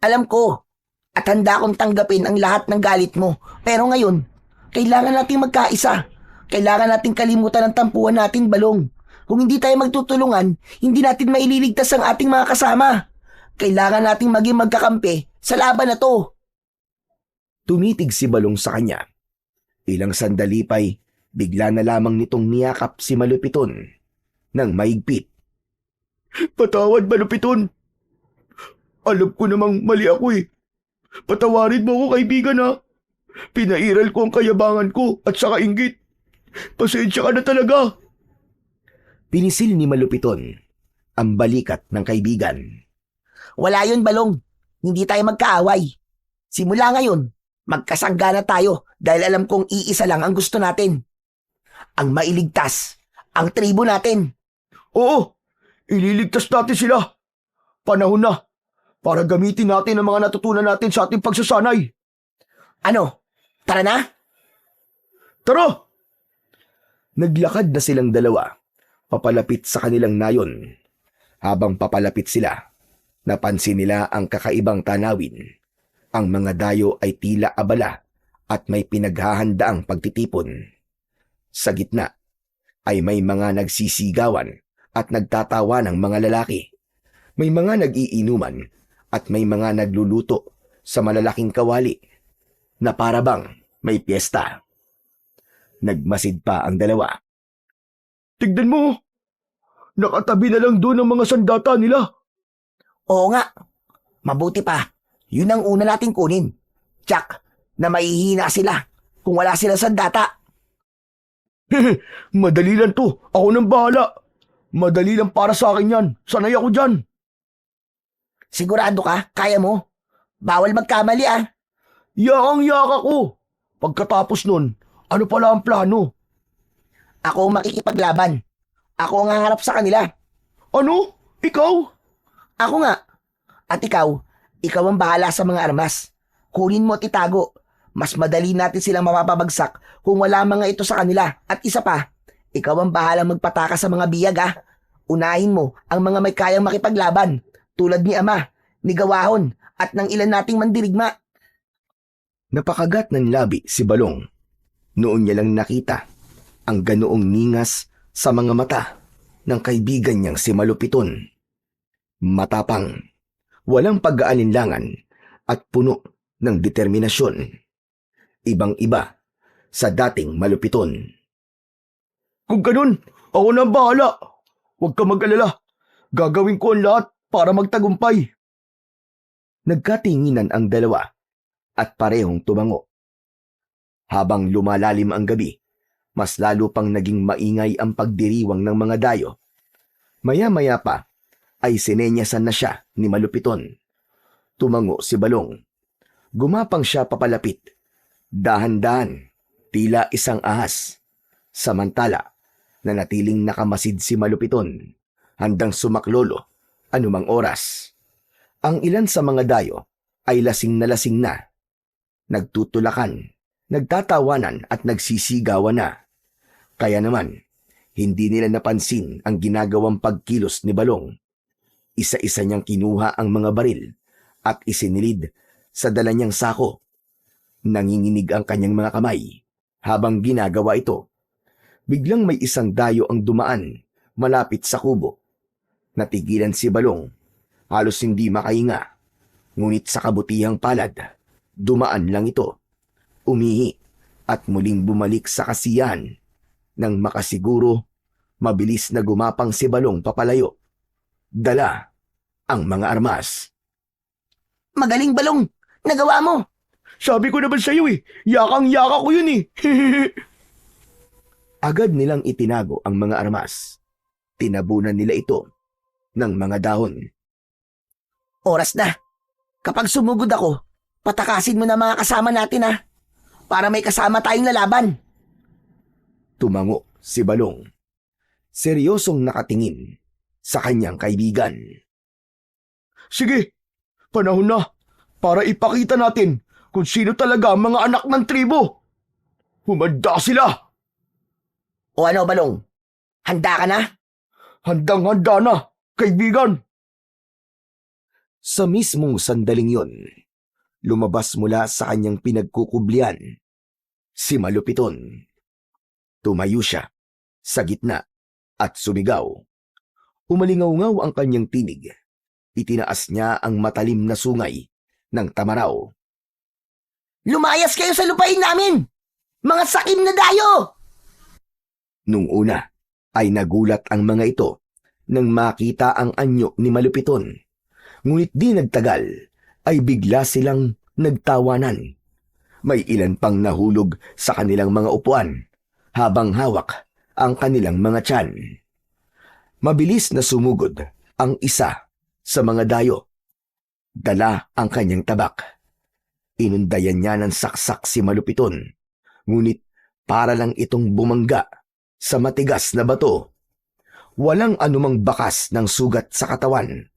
Alam ko, at handa akong tanggapin ang lahat ng galit mo. Pero ngayon, kailangan nating magkaisa. Kailangan nating kalimutan ang tampuhan natin, Balong. Kung hindi tayo magtutulungan, hindi natin maililigtas ang ating mga kasama. Kailangan nating maging magkakampi sa laban na to. Tumitig si Balong sa kanya. Ilang sandali pa'y bigla na lamang nitong niyakap si Malupiton ng maigpit. Patawad, Malupiton. Alam ko namang mali ako eh. Patawarin mo ako, kaibigan ha. Pinairal ko ang kayabangan ko at saka inggit. Pasensya ka na talaga. Pinisil ni Malupiton ang balikat ng kaibigan. Wala yun, Balong. Hindi tayo magkaaway. Simula ngayon, magkasangga na tayo dahil alam kong iisa lang ang gusto natin. Ang mailigtas, ang tribo natin. Oo, ililigtas natin sila. Panahon na para gamitin natin ang mga natutunan natin sa ating pagsasanay. Ano? Tara na? Tara! Naglakad na silang dalawa, papalapit sa kanilang nayon. Habang papalapit sila, napansin nila ang kakaibang tanawin. Ang mga dayo ay tila abala at may pinaghahandaang pagtitipon. Sa gitna ay may mga nagsisigawan at nagtatawa ng mga lalaki. May mga nag-iinuman at may mga nagluluto sa malalaking kawali na parabang may piyesta. Nagmasid pa ang dalawa. Tignan mo! Nakatabi na lang doon ang mga sandata nila. Oo nga. Mabuti pa. Yun ang una nating kunin. Tsak, na mahihina sila kung wala silang sandata. Madali lang to. Ako nang bahala. Madali lang para sa akin yan. Sanay ako dyan. Sigurado ka? Kaya mo? Bawal magkamali ah. Yakang-yaka ko. Pagkatapos nun, ano pala ang plano? Ako ang makikipaglaban. Ako ang haharap sa kanila. Ano? Ikaw? Ako nga. At ikaw ang bahala sa mga armas. Kunin mo at itago. Mas madali natin silang mapapabagsak kung wala mga ito sa kanila. At isa pa, ikaw ang bahala magpataka sa mga biyag ah. Unahin mo ang mga may kayang makipaglaban tulad ni Ama, ni Gawahon at ng ilan nating mandirigma. Napakagat ng labi si Balong. Noon niya lang nakita ang ganoong ningas sa mga mata ng kaibigan niyang si Malupiton. Matapang, walang pag-aalinlangan at puno ng determinasyon. Ibang-iba sa dating Malupiton. Kung ganun, ako na ang bahala. Huwag ka mag-alala. Gagawin ko ang lahat para magtagumpay. Nagkatinginan ang dalawa at parehong tumango. Habang lumalalim ang gabi, mas lalo pang naging maingay ang pagdiriwang ng mga dayo. Maya-maya pa ay sinenyasan na siya ni Malupiton. Tumango si Balong. Gumapang siya papalapit. Dahan-dahan, tila isang ahas. Samantala, nanatiling nakamasid si Malupiton, handang sumaklolo anumang oras. Ang ilan sa mga dayo ay lasing na. Nagtutulakan, nagtatawanan at nagsisigawan na. Kaya naman, hindi nila napansin ang ginagawang pagkilos ni Balong. Isa-isa niyang kinuha ang mga baril at isinilid sa dala niyang sako. Nanginginig ang kanyang mga kamay habang ginagawa ito. Biglang may isang dayo ang dumaan malapit sa kubo. Natigilan si Balong, halos hindi makahinga. Ngunit sa kabutihang palad, dumaan lang ito. Umihi at muling bumalik sa kasiyahan. Nang makasiguro, mabilis na gumapang si Balong papalayo. Dala ang mga armas. Magaling Balong! Nagawa mo! Sabi ko naman sa'yo yakang-yaka ko yun Agad nilang itinago ang mga armas. Tinabunan nila ito ng mga dahon. Oras na. Kapag sumugod ako, patakasin mo na mga kasama natin ha. Para may kasama tayong lalaban. Tumango si Balong. Seryosong nakatingin sa kanyang kaibigan. Sige, panahon na para ipakita natin kung sino talaga ang mga anak ng tribo. Humanda sila! O ano Balong? Handa ka na? Handang-handa na, kaibigan! Sa mismong sandaling yon, lumabas mula sa kanyang pinagkukublian si Malupiton. Tumayo siya sa gitna at sumigaw. Umalingaw-ngaw ang kanyang tinig. Itinaas niya ang matalim na sungay ng Tamaraw. Lumayas kayo sa lupain namin! Mga sakim na dayo! Nung una ay nagulat ang mga ito nang makita ang anyo ni Malupiton. Ngunit di nagtagal ay bigla silang nagtawanan. May ilan pang nahulog sa kanilang mga upuan habang hawak ang kanilang mga tiyan. Mabilis na sumugod ang isa sa mga dayo. Dala ang kanyang tabak. Inundayan niya ng saksak si Malupiton. Ngunit para lang itong bumangga sa matigas na bato. Walang anumang bakas ng sugat sa katawan.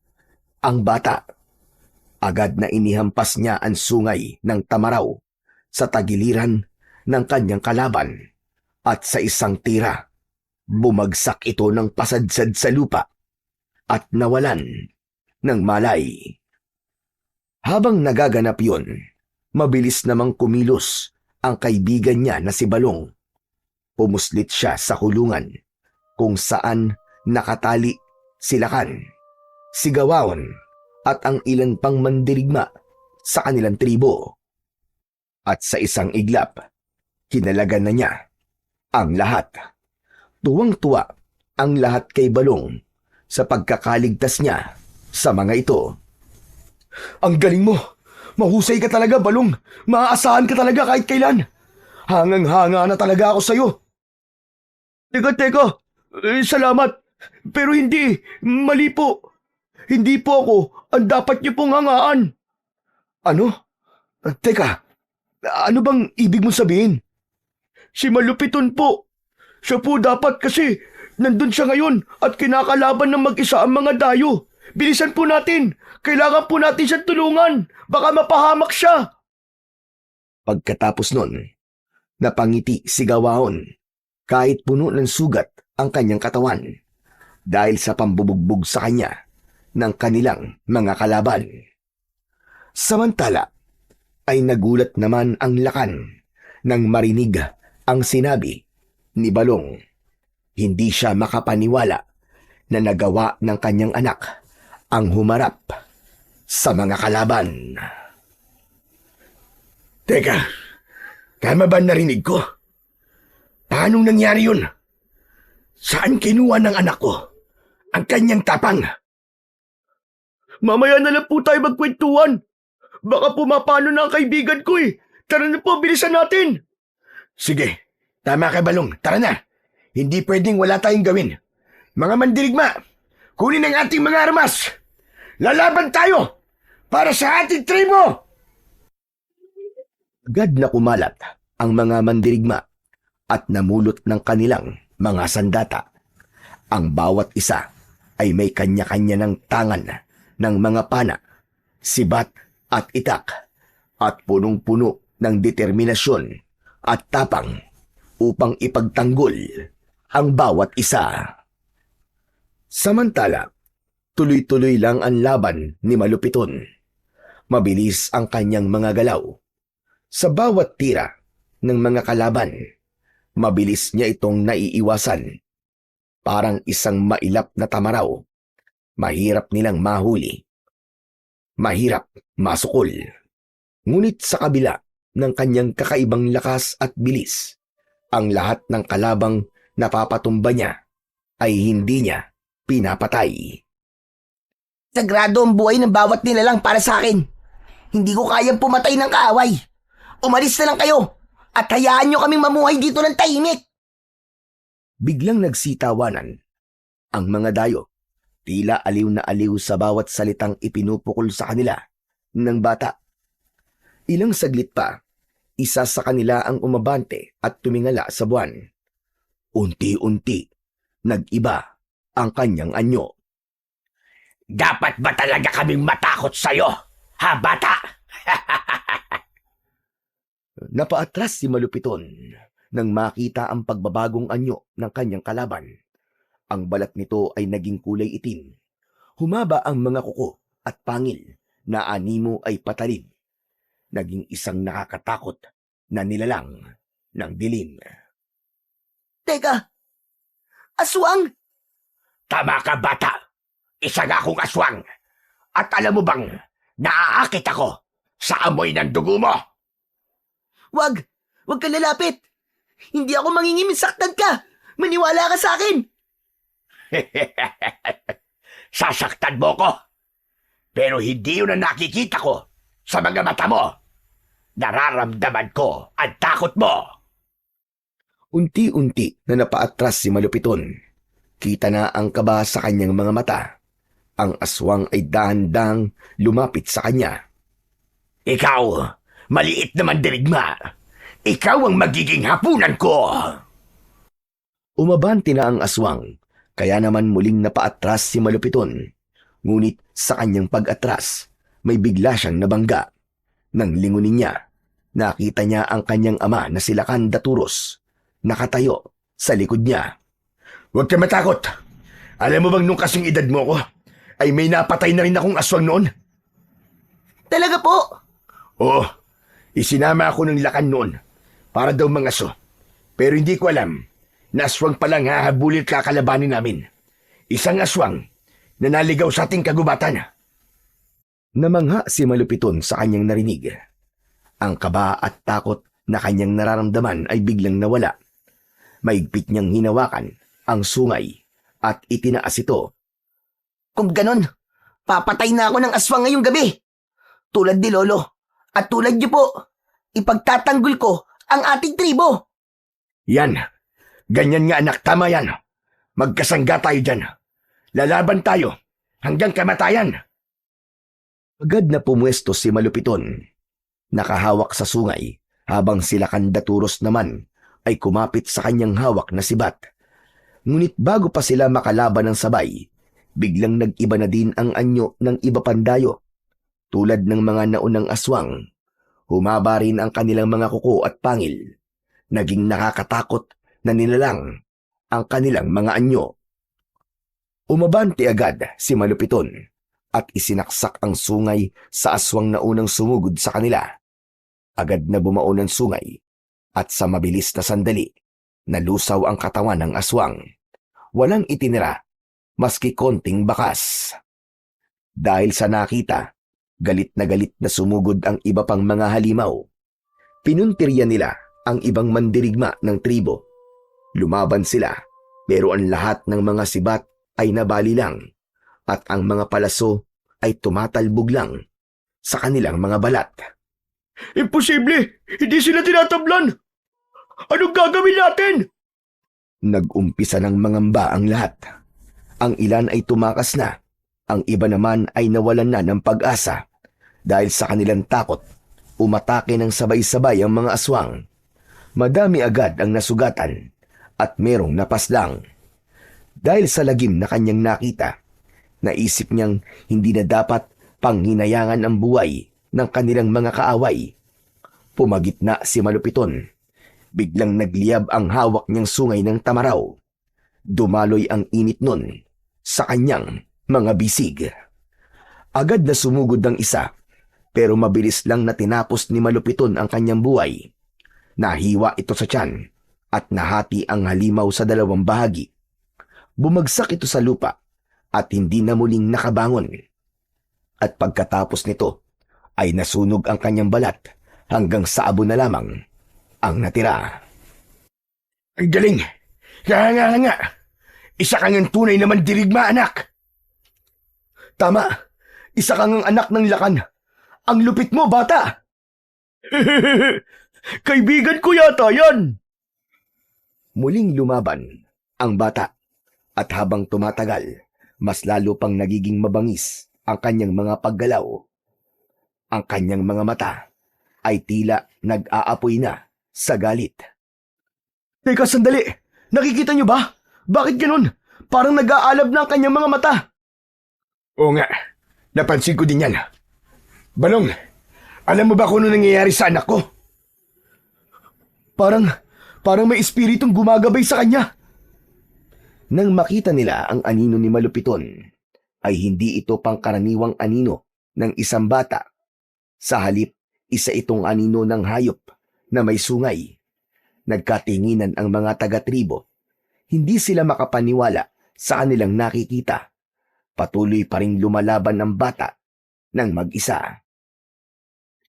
Ang bata, agad na inihampas niya ang sungay ng Tamaraw sa tagiliran ng kanyang kalaban at sa isang tira, bumagsak ito ng pasadsad sa lupa at nawalan ng malay. Habang nagaganap yun, mabilis namang kumilos ang kaibigan niya na si Balong. Pumuslit siya sa kulungan kung saan nakatali si Lakan, si Gawawon at ang ilan pang mandirigma sa kanilang tribo. At sa isang iglap, hinalagan na niya ang lahat. Tuwang-tuwa ang lahat kay Balong sa pagkakaligtas niya sa mga ito. Ang galing mo! Mahusay ka talaga, Balong! Maaasahan ka talaga kahit kailan! Hangang-hanga na talaga ako sa'yo! Teka! Salamat! Pero hindi! Mali po! Hindi po ako ang dapat niyo pong hangaan! Ano? Teka! Ano bang ibig mong sabihin? Si Malupiton po! Siya po dapat kasi nandun siya ngayon at kinakalaban ng mag-isa ang mga dayo. Bilisan po natin! Kailangan po natin siyang tulungan! Baka mapahamak siya! Pagkatapos nun, napangiti si Gawawon kahit puno ng sugat ang kanyang katawan dahil sa pambubugbog sa kanya ng kanilang mga kalaban. Samantala, ay nagulat naman ang Lakan nang marinig ang sinabi ni Balong. Hindi siya makapaniwala na nagawa ng kanyang anak ang humarap sa mga kalaban. Teka, tama ba narinig ko? Paanong nangyari yun? Saan kinuha ng anak ko ang kanyang tapang? Mamaya na lang po tayo magkwentuhan. Baka pumapano na ang kaibigan ko eh. Tara na po, bilisan natin. Sige, tama ka Balong, tara na. Hindi pwedeng wala tayong gawin. Mga mandirigma, kunin ang ating mga armas. Lalaban tayo para sa ating tribo! Agad na kumalat ang mga mandirigma at namulot ng kanilang mga sandata. Ang bawat isa ay may kanya-kanya ng tangan ng mga pana, sibat at itak at punong-puno ng determinasyon at tapang upang ipagtanggol ang bawat isa. Samantala, tuloy-tuloy lang ang laban ni Malupiton. Mabilis ang kanyang mga galaw. Sa bawat tira ng mga kalaban, mabilis niya itong naiiwasan. Parang isang mailap na tamaraw. Mahirap nilang mahuli. Mahirap masukol. Ngunit sa kabila ng kanyang kakaibang lakas at bilis, ang lahat ng kalabang napapatumba niya ay hindi niya pinapatay. Sagrado ang buhay ng bawat nilalang para sa akin. Hindi ko kayang pumatay ng kaaway. Umalis na lang kayo at hayaan nyo kaming mamuhay dito ng tahimik. Biglang nagsitawanan ang mga dayo. Tila aliw na aliw sa bawat salitang ipinupukol sa kanila ng bata. Ilang saglit pa, isa sa kanila ang umabante at tumingala sa buwan. Unti-unti, nag-iba ang kanyang anyo. Dapat ba talaga kaming matakot sa'yo, ha bata? Napaatras si Malupiton nang makita ang pagbabagong anyo ng kanyang kalaban. Ang balat nito ay naging kulay itim. Humaba ang mga kuko at pangil na animo ay patalib. Naging isang nakakatakot na nilalang ng dilim. Teka, aswang? Tama ka bata, isa nga akong aswang. At alam mo bang, naaakit ako sa amoy ng dugo mo? Wag ka lalapit. Hindi ako mangingimisaktan ka. Maniwala ka sa akin. Sasaktan mo ko. Pero hindi yun ang nakikita ko sa mga mata mo. Nararamdaman ko ang takot mo. Unti-unti na napaatras si Malupiton. Kita na ang kaba sa kanyang mga mata. Ang aswang ay dahan-dahang lumapit sa kanya. Ikaw, maliit na mandirigma. Ikaw ang magiging hapunan ko. Umabanti na ang aswang. Kaya naman muling napaatras si Malupiton. Ngunit sa kanyang pag-atras, may bigla siyang nabangga. Nang lingunin niya, nakita niya ang kanyang ama na si Lakan Daturos, nakatayo sa likod niya. Huwag ka matakot. Alam mo bang nung kasing edad mo ko, ay may napatay na rin akong aswang noon? Talaga po? Oo, isinama ako ng Lakan noon para daw mangaso. Pero hindi ko alam na aswang palang hahabulin at kakalabanin namin. Isang aswang na naligaw sa ating kagubatan. Namangha si Malupiton sa kanyang narinig. Ang kaba at takot na kanyang nararamdaman ay biglang nawala. Maigpit niyang hinawakan ang sungay at itinaas ito. Kung ganon, papatay na ako ng aswang ngayong gabi. Tulad ni Lolo at tulad niyo po, ipagtatanggol ko ang ating tribo. Yan. Ganyan nga anak, tama yan. Magkasangga tayo dyan. Lalaban tayo hanggang kamatayan. Agad na pumwesto si Malupiton. Nakahawak sa sungay habang sila Kandaturos naman ay kumapit sa kanyang hawak na sibat. Ngunit bago pa sila makalaban ng sabay, biglang nag-iba na din ang anyo ng iba pandayo. Tulad ng mga naunang aswang, humaba rin ang kanilang mga kuko at pangil. Naging nakakatakot na nilalang ang kanilang mga anyo. Umabante agad si Malupiton at isinaksak ang sungay sa aswang na unang sumugod sa kanila. Agad na bumaon ang sungay at sa mabilis na sandali, nalusaw ang katawan ng aswang. Walang itinira, maski konting bakas. Dahil sa nakita, galit na sumugod ang iba pang mga halimaw. Pinuntirya nila ang ibang mandirigma ng tribo. Lumaban sila, pero ang lahat ng mga sibat ay nabali lang at ang mga palaso ay tumatalbog lang sa kanilang mga balat. Imposible! Hindi sila tinatablan! Anong gagawin natin? Nag-umpisa ng mangamba ang lahat. Ang ilan ay tumakas na, ang iba naman ay nawalan na ng pag-asa. Dahil sa kanilang takot, umatake ng sabay-sabay ang mga aswang. Madami agad ang nasugatan at merong napaslang. Dahil sa lagim na kanyang nakita, naisip niyang hindi na dapat panghinayangan ang buhay ng kanilang mga kaaway. Pumagitna si Malupiton. Biglang nagliyab ang hawak niyang sungay ng tamaraw. Dumaloy ang init nun sa kanyang mga bisig. Agad na sumugod ang isa, pero mabilis lang na tinapos ni Malupiton ang kanyang buhay. Nahiwa ito sa tiyan at nahati ang halimaw sa dalawang bahagi. Bumagsak ito sa lupa at hindi na muling nakabangon. At pagkatapos nito ay nasunog ang kanyang balat hanggang sa abo na lamang ang natira. Ang galing! Kaya nga! Isa kang ang tunay na mandirigma, anak! Tama! Isa kang ang anak ng lakan. Ang lupit mo, bata! Kaibigan ko yata yan! Muling lumaban ang bata at habang tumatagal, mas lalo pang nagiging mabangis ang kanyang mga paggalaw. Ang kanyang mga mata ay tila nag-aapoy na sa galit. Teka, sandali! Nakikita niyo ba? Bakit ganun? Parang nag-aalab na ang kanyang mga mata. Oo nga, napansin ko din yan. Balong, alam mo ba kung ano nangyayari sa anak ko? Parang may espiritong gumagabay sa kanya. Nang makita nila ang anino ni Malupiton, ay hindi ito pangkaraniwang anino ng isang bata. Sa halip, isa itong anino ng hayop na may sungay. Nagkatinginan ang mga taga-tribo. Hindi sila makapaniwala sa kanilang nakikita. Patuloy pa ring lumalaban ang bata ng mag-isa.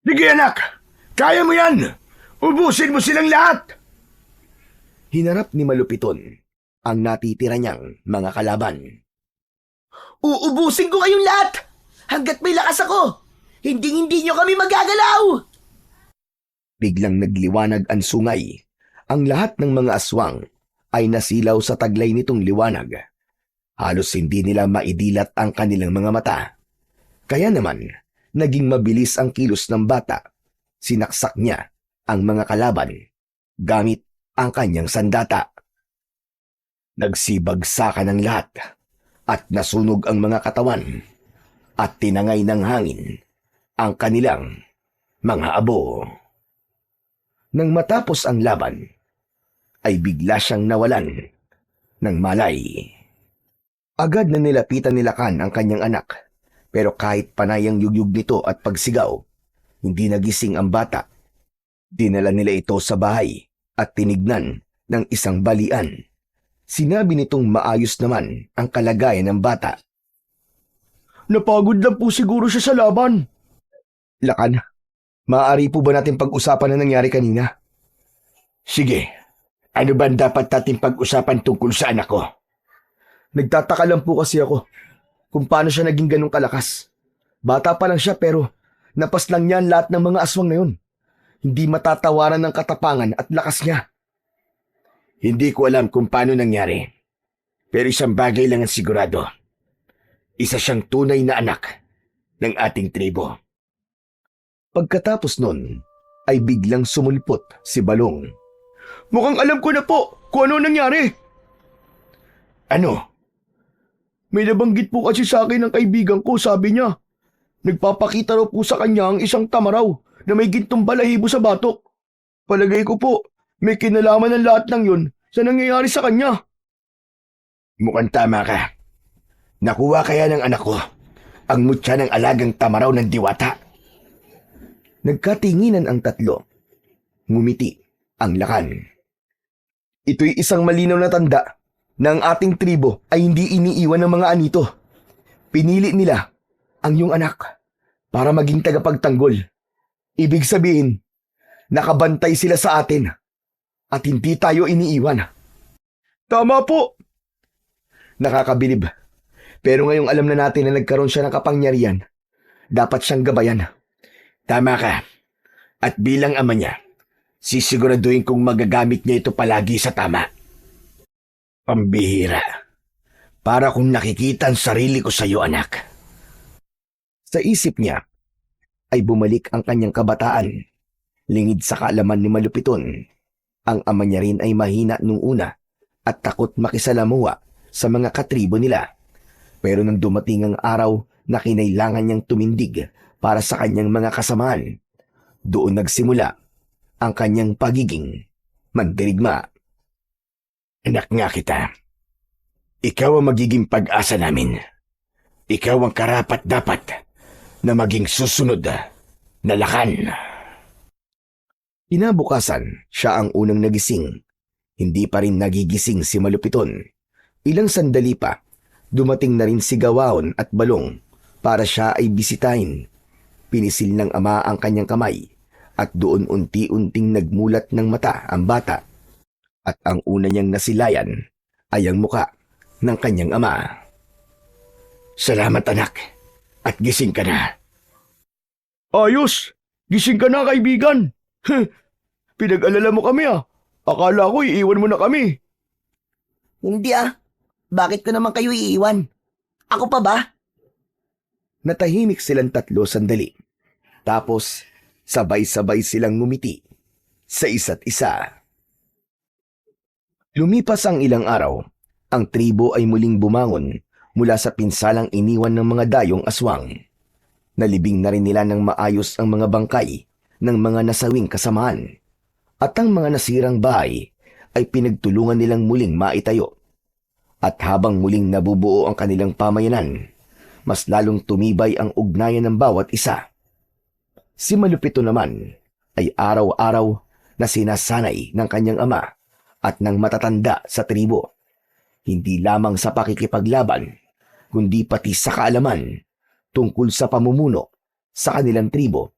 Sige anak! Kaya mo yan! Ubusin mo silang lahat! Hinarap ni Malupiton ang natitira niyang mga kalaban. Uubusin ko kayong lahat! Hanggat may lakas ako! Hindi nyo kami magagalaw! Biglang nagliwanag ang sungay. Ang lahat ng mga aswang ay nasilaw sa taglay nitong liwanag. Halos hindi nila maidilat ang kanilang mga mata. Kaya naman, naging mabilis ang kilos ng bata. Sinaksak niya ang mga kalaban gamit ang kanyang sandata. Nagsibagsakan ang lahat at nasunog ang mga katawan at tinangay ng hangin ang kanilang mga abo. Nang matapos ang laban, ay bigla siyang nawalan ng malay. Agad na nilapitan ni Lakan ang kanyang anak, pero kahit panay ang yugyug nito at pagsigaw, hindi nagising ang bata. Dinala nila ito sa bahay at tinignan ng isang balian. Sinabi nitong maayos naman ang kalagayan ng bata. Napagod lang po siguro siya sa laban. Lakan, maaari po ba natin pag-usapan na nangyari kanina? Sige, ano ba ang dapat natin pag-usapan tungkol sa anak ko? Nagtataka lang po kasi ako kung paano siya naging ganong kalakas. Bata pa lang siya pero napas lang niya ang lahat ng mga aswang na yun. Hindi matatawaran ng katapangan at lakas niya. Hindi ko alam kung paano nangyari. Pero isang bagay lang ang sigurado. Isa siyang tunay na anak ng ating tribo. Pagkatapos nun, ay biglang sumulpot si Balong. Mukhang alam ko na po kung ano nangyari. Ano? May nabanggit po kasi sa akin ng kaibigan ko, sabi niya. Nagpapakita raw po sa kanya ang isang tamaraw na may gintong balahibo sa batok. Palagay ko po, may kinalaman ng lahat ng yun sa nangyayari sa kanya. Mukhang tama ka. Nakuha kaya ng anak ko ang mutya ng alagang tamaraw ng diwata. Nagkatinginan ang tatlo. Ngumiti ang Lakan. Ito'y isang malinaw na tanda na ang ating tribo ay hindi iniiwan ng mga anito. Pinili nila ang iyong anak para maging tagapagtanggol. Ibig sabihin, nakabantay sila sa atin at hindi tayo iniiwan. Tama po! Nakakabilib. Pero ngayong alam na natin na nagkaroon siya ng kapangyarihan, dapat siyang gabayan. Tama ka. At bilang ama niya, sisiguraduhin kong magagamit niya ito palagi sa tama. Pambihira. Para kung nakikita ang sarili ko sa iyo, anak. Sa isip niya, ay bumalik ang kanyang kabataan. Lingid sa kaalaman ni Malupiton, ang ama niya rin ay mahina nung una at takot makisalamuha sa mga katribo nila. Pero nang dumating ang araw na kinailangan niyang tumindig para sa kanyang mga kasamaan, doon nagsimula ang kanyang pagiging mandirigma. Anak nga kita. Ikaw ang magiging pag-asa namin. Ikaw ang karapat-dapat na maging susunod na Lakan. Kinabukasan, siya ang unang nagising. Hindi pa rin nagigising si Malupiton. Ilang sandali pa, dumating na rin si Gawaon at Balong para siya ay bisitahin. Pinisil ng ama ang kanyang kamay at doon unti-unting nagmulat ng mata ang bata. At ang una niyang nasilayan ay ang muka ng kanyang ama. Salamat, anak. At gising ka na. Ayos! Gising ka na, kaibigan! Pinag-alala mo kami Akala ko iiwan mo na kami. Hindi Bakit ko naman kayo iiwan? Ako pa ba? Natahimik silang tatlo sandali. Tapos, sabay-sabay silang ngumiti sa isa't isa. Lumipas ang ilang araw, ang tribo ay muling bumangon mula sa pinsalang iniwan ng mga dayong aswang. Nalibing na rin nila ng maayos ang mga bangkay ng mga nasawing kasamaan. At ang mga nasirang bahay ay pinagtulungan nilang muling maitayo. At habang muling nabubuo ang kanilang pamayanan, mas lalong tumibay ang ugnayan ng bawat isa. Si Malupito naman ay araw-araw na sinasanay ng kanyang ama at ng matatanda sa tribo. Hindi lamang sa pakikipaglaban, kundi pati sa kaalaman tungkol sa pamumuno sa kanilang tribo